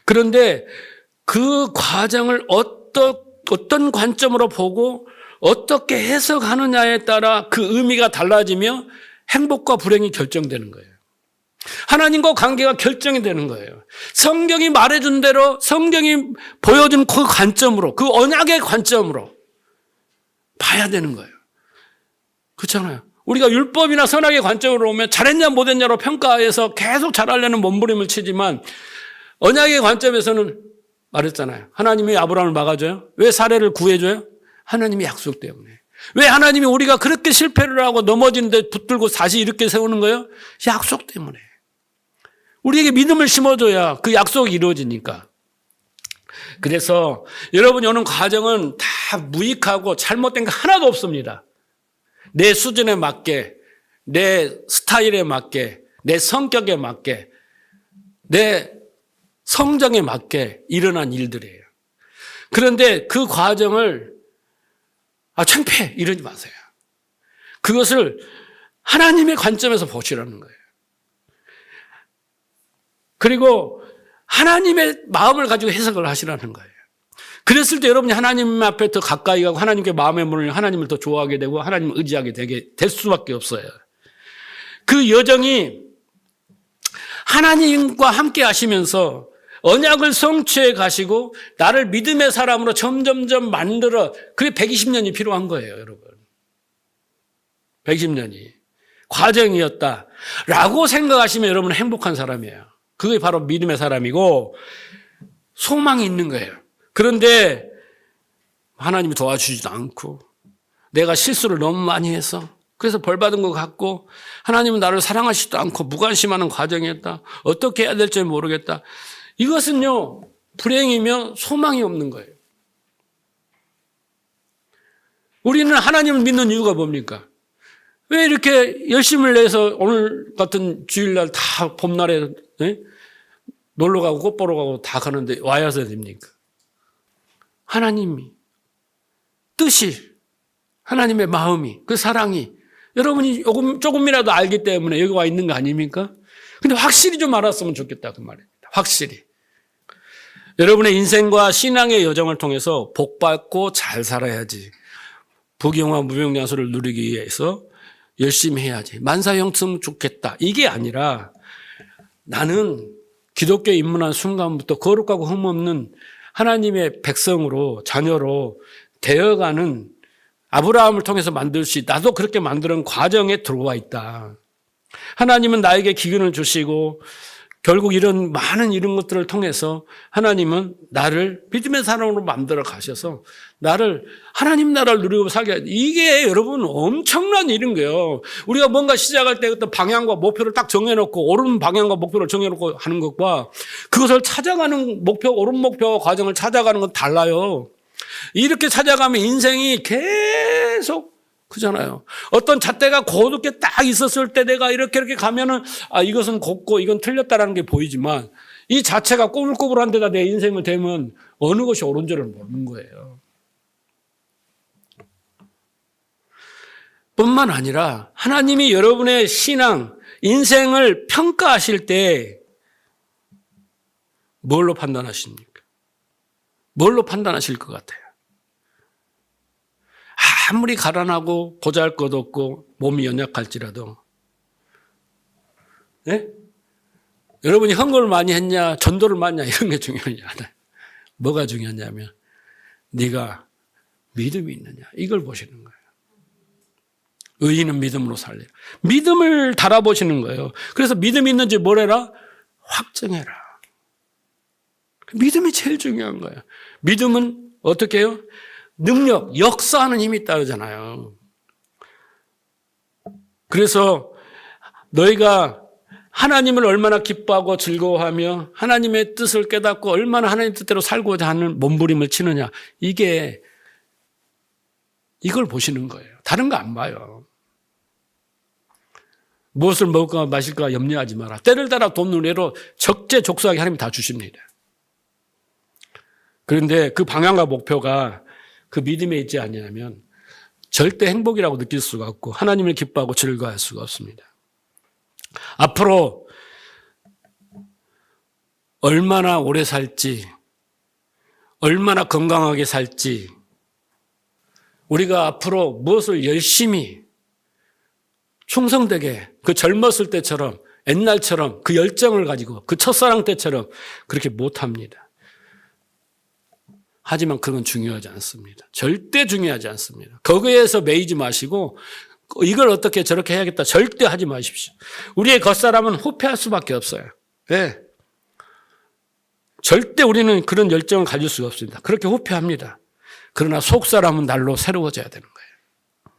그런데 그 과정을 어떤 관점으로 보고 어떻게 해석하느냐에 따라 그 의미가 달라지며 행복과 불행이 결정되는 거예요. 하나님과 관계가 결정이 되는 거예요. 성경이 말해준 대로, 성경이 보여준 그 관점으로, 그 언약의 관점으로 봐야 되는 거예요. 그렇잖아요. 우리가 율법이나 선악의 관점으로 오면 잘했냐 못했냐로 평가해서 계속 잘하려는 몸부림을 치지만, 언약의 관점에서는 말했잖아요. 하나님이 아브라함을 막아줘요? 왜 사례를 구해줘요? 하나님의 약속 때문에. 왜 하나님이 우리가 그렇게 실패를 하고 넘어지는데 붙들고 다시 이렇게 세우는 거예요? 약속 때문에. 우리에게 믿음을 심어줘야 그 약속이 이루어지니까. 그래서 여러분이 오는 과정은 다 무익하고 잘못된 거 하나도 없습니다. 내 수준에 맞게, 내 스타일에 맞게, 내 성격에 맞게, 내 성정에 맞게 일어난 일들이에요. 그런데 그 과정을 창피해 이러지 마세요. 그것을 하나님의 관점에서 보시라는 거예요. 그리고 하나님의 마음을 가지고 해석을 하시라는 거예요. 그랬을 때 여러분이 하나님 앞에 더 가까이 가고 하나님께 마음의 문을 열고 하나님을 더 좋아하게 되고 하나님을 의지하게 될 수밖에 없어요. 그 여정이 하나님과 함께 하시면서 언약을 성취해 가시고 나를 믿음의 사람으로 점점점 만들어, 그게 120년이 필요한 거예요, 여러분. 120년이 과정이었다라고 생각하시면 여러분은 행복한 사람이에요. 그게 바로 믿음의 사람이고 소망이 있는 거예요. 그런데 하나님이 도와주지도 않고 내가 실수를 너무 많이 해서 그래서 벌 받은 것 같고 하나님은 나를 사랑하시지도 않고 무관심하는 과정이었다. 어떻게 해야 될지 모르겠다. 이것은요, 불행이며 소망이 없는 거예요. 우리는 하나님을 믿는 이유가 뭡니까? 왜 이렇게 열심을 내서 오늘 같은 주일날 다 봄날에 놀러 가고 꽃 보러 가고 다 가는데 와야서 됩니까? 하나님이 뜻이, 하나님의 마음이, 그 사랑이 여러분이 조금이라도 알기 때문에 여기 와 있는 거 아닙니까? 근데 확실히 좀 알았으면 좋겠다 그 말입니다. 확실히. 여러분의 인생과 신앙의 여정을 통해서 복받고 잘 살아야지. 부귀영화 무병장수를 누리기 위해서 열심히 해야지. 만사형통했으면 좋겠다. 이게 아니라 나는 기독교에 입문한 순간부터 거룩하고 흠없는 하나님의 백성으로, 자녀로 되어가는 아브라함을 통해서 만들 수 있다. 나도 그렇게 만드는 과정에 들어와 있다. 하나님은 나에게 기근을 주시고 결국 이런 많은 이런 것들을 통해서 하나님은 나를 믿음의 사람으로 만들어 가셔서 나를 하나님 나라를 누리고 살게 하죠. 이게 여러분 엄청난 일인 거예요. 우리가 뭔가 시작할 때 어떤 방향과 목표를 딱 정해놓고 옳은 방향과 목표를 정해놓고 하는 것과 그것을 찾아가는 목표, 옳은 목표와 과정을 찾아가는 건 달라요. 이렇게 찾아가면 인생이 계속 그잖아요. 어떤 잣대가 고둡게 딱 있었을 때 내가 이렇게 가면은 이것은 곱고 이건 틀렸다라는 게 보이지만 이 자체가 꼬불꼬불한 데다 내 인생을 대면 어느 것이 옳은 줄을 모르는 거예요. 뿐만 아니라 하나님이 여러분의 신앙, 인생을 평가하실 때 뭘로 판단하십니까? 뭘로 판단하실 것 같아요? 아무리 가난하고 보잘것없고 몸이 연약할지라도 네? 여러분이 헌금을 많이 했냐 전도를 많이 했냐 이런 게 중요하지 않아요. 뭐가 중요하냐면 네가 믿음이 있느냐 이걸 보시는 거예요. 의인은 믿음으로 살리라. 믿음을 달아보시는 거예요. 그래서 믿음이 있는지 뭐래라? 확정해라. 믿음이 제일 중요한 거예요. 믿음은 어떻게 해요? 능력, 역사하는 힘이 있다 그러잖아요. 그래서 너희가 하나님을 얼마나 기뻐하고 즐거워하며 하나님의 뜻을 깨닫고 얼마나 하나님 뜻대로 살고자 하는 몸부림을 치느냐. 이걸 보시는 거예요. 다른 거 안 봐요. 무엇을 먹을까 마실까 염려하지 마라. 때를 따라 돈 눈으로 적재적소하게 하나님이 다 주십니다. 그런데 그 방향과 목표가 그 믿음에 있지 않냐면 절대 행복이라고 느낄 수가 없고 하나님을 기뻐하고 즐거워할 수가 없습니다. 앞으로 얼마나 오래 살지, 얼마나 건강하게 살지, 우리가 앞으로 무엇을 열심히 충성되게 그 젊었을 때처럼 옛날처럼 그 열정을 가지고 그 첫사랑 때처럼 그렇게 못합니다. 하지만 그건 중요하지 않습니다. 절대 중요하지 않습니다. 거기에서 매이지 마시고 이걸 어떻게 저렇게 해야겠다 절대 하지 마십시오. 우리의 겉사람은 후패할 수밖에 없어요. 네. 절대 우리는 그런 열정을 가질 수가 없습니다. 그렇게 후패합니다. 그러나 속사람은 날로 새로워져야 되는 거예요.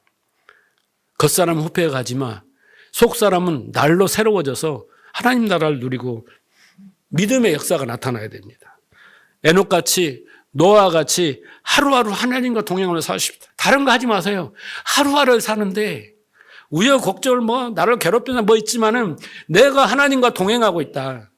겉사람은 후패해 가지만 속사람은 날로 새로워져서 하나님 나라를 누리고 믿음의 역사가 나타나야 됩니다. 에녹같이 노아같이 하루하루 하나님과 동행하며 사십시다. 다른 거 하지 마세요. 하루하루를 사는데 우여곡절 나를 괴롭히는 있지만은 내가 하나님과 동행하고 있다.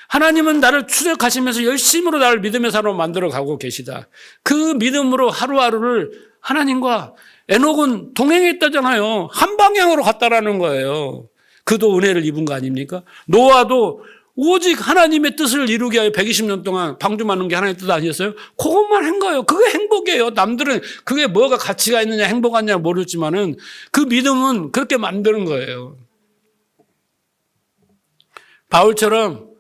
하나님은 나를 추적하시면서 열심으로 나를 믿음의 사람으로 만들어 가고 계시다. 그 믿음으로 하루하루를 하나님과 에녹은 동행했다잖아요. 한 방향으로 갔다라는 거예요. 그도 은혜를 입은 거 아닙니까? 노아도 오직 하나님의 뜻을 이루기 위하여 120년 동안 방주 맞는 게 하나님의 뜻 아니었어요? 그것만 한 거예요. 그게 행복이에요. 남들은 그게 뭐가 가치가 있느냐 행복하냐 모르지만은 그 믿음은 그렇게 만드는 거예요. 바울처럼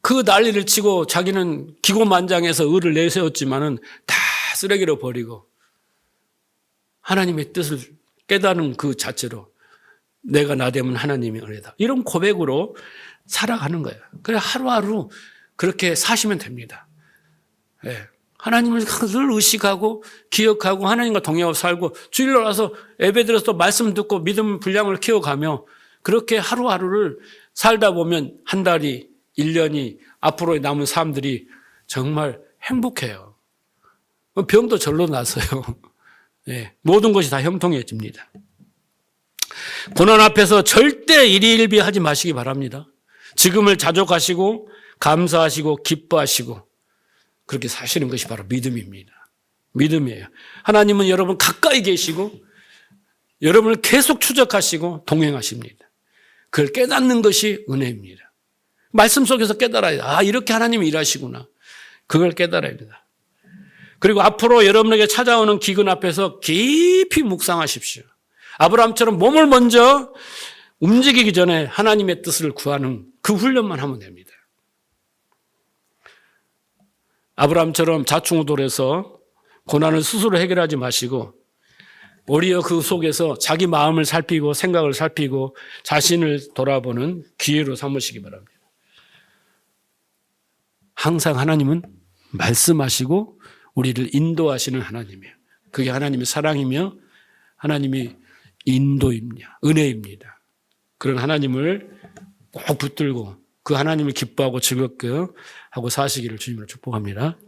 그 난리를 치고 자기는 기고만장해서 의를 내세웠지만은 다 쓰레기로 버리고 하나님의 뜻을 깨달은 그 자체로 내가 나 되면 하나님의 은혜다. 이런 고백으로 살아가는 거예요. 그래 하루하루 그렇게 사시면 됩니다. 네. 하나님을 늘 의식하고 기억하고 하나님과 동행하고 살고 주일로 와서 예배드려서 또 말씀 듣고 믿음 분량을 키워가며 그렇게 하루하루를 살다 보면 한 달이 1년이 앞으로 남은 사람들이 정말 행복해요. 병도 절로 나서요. 네. 모든 것이 다 형통해집니다. 고난 앞에서 절대 일희일비하지 마시기 바랍니다. 지금을 자족하시고 감사하시고 기뻐하시고 그렇게 사시는 것이 바로 믿음입니다. 믿음이에요. 하나님은 여러분 가까이 계시고 여러분을 계속 추적하시고 동행하십니다. 그걸 깨닫는 것이 은혜입니다. 말씀 속에서 깨달아야 돼요. 이렇게 하나님이 일하시구나. 그걸 깨달아야 됩니다. 그리고 앞으로 여러분에게 찾아오는 기근 앞에서 깊이 묵상하십시오. 아브라함처럼 몸을 먼저 움직이기 전에 하나님의 뜻을 구하는 그 훈련만 하면 됩니다. 아브라함처럼 좌충우돌해서 고난을 스스로 해결하지 마시고 오히려 그 속에서 자기 마음을 살피고 생각을 살피고 자신을 돌아보는 기회로 삼으시기 바랍니다. 항상 하나님은 말씀하시고 우리를 인도하시는 하나님이에요. 그게 하나님의 사랑이며 하나님의 인도입니다. 은혜입니다. 그런 하나님을 꼭 붙들고 그 하나님을 기뻐하고 즐겁게 하고 사시기를 주님으로 축복합니다.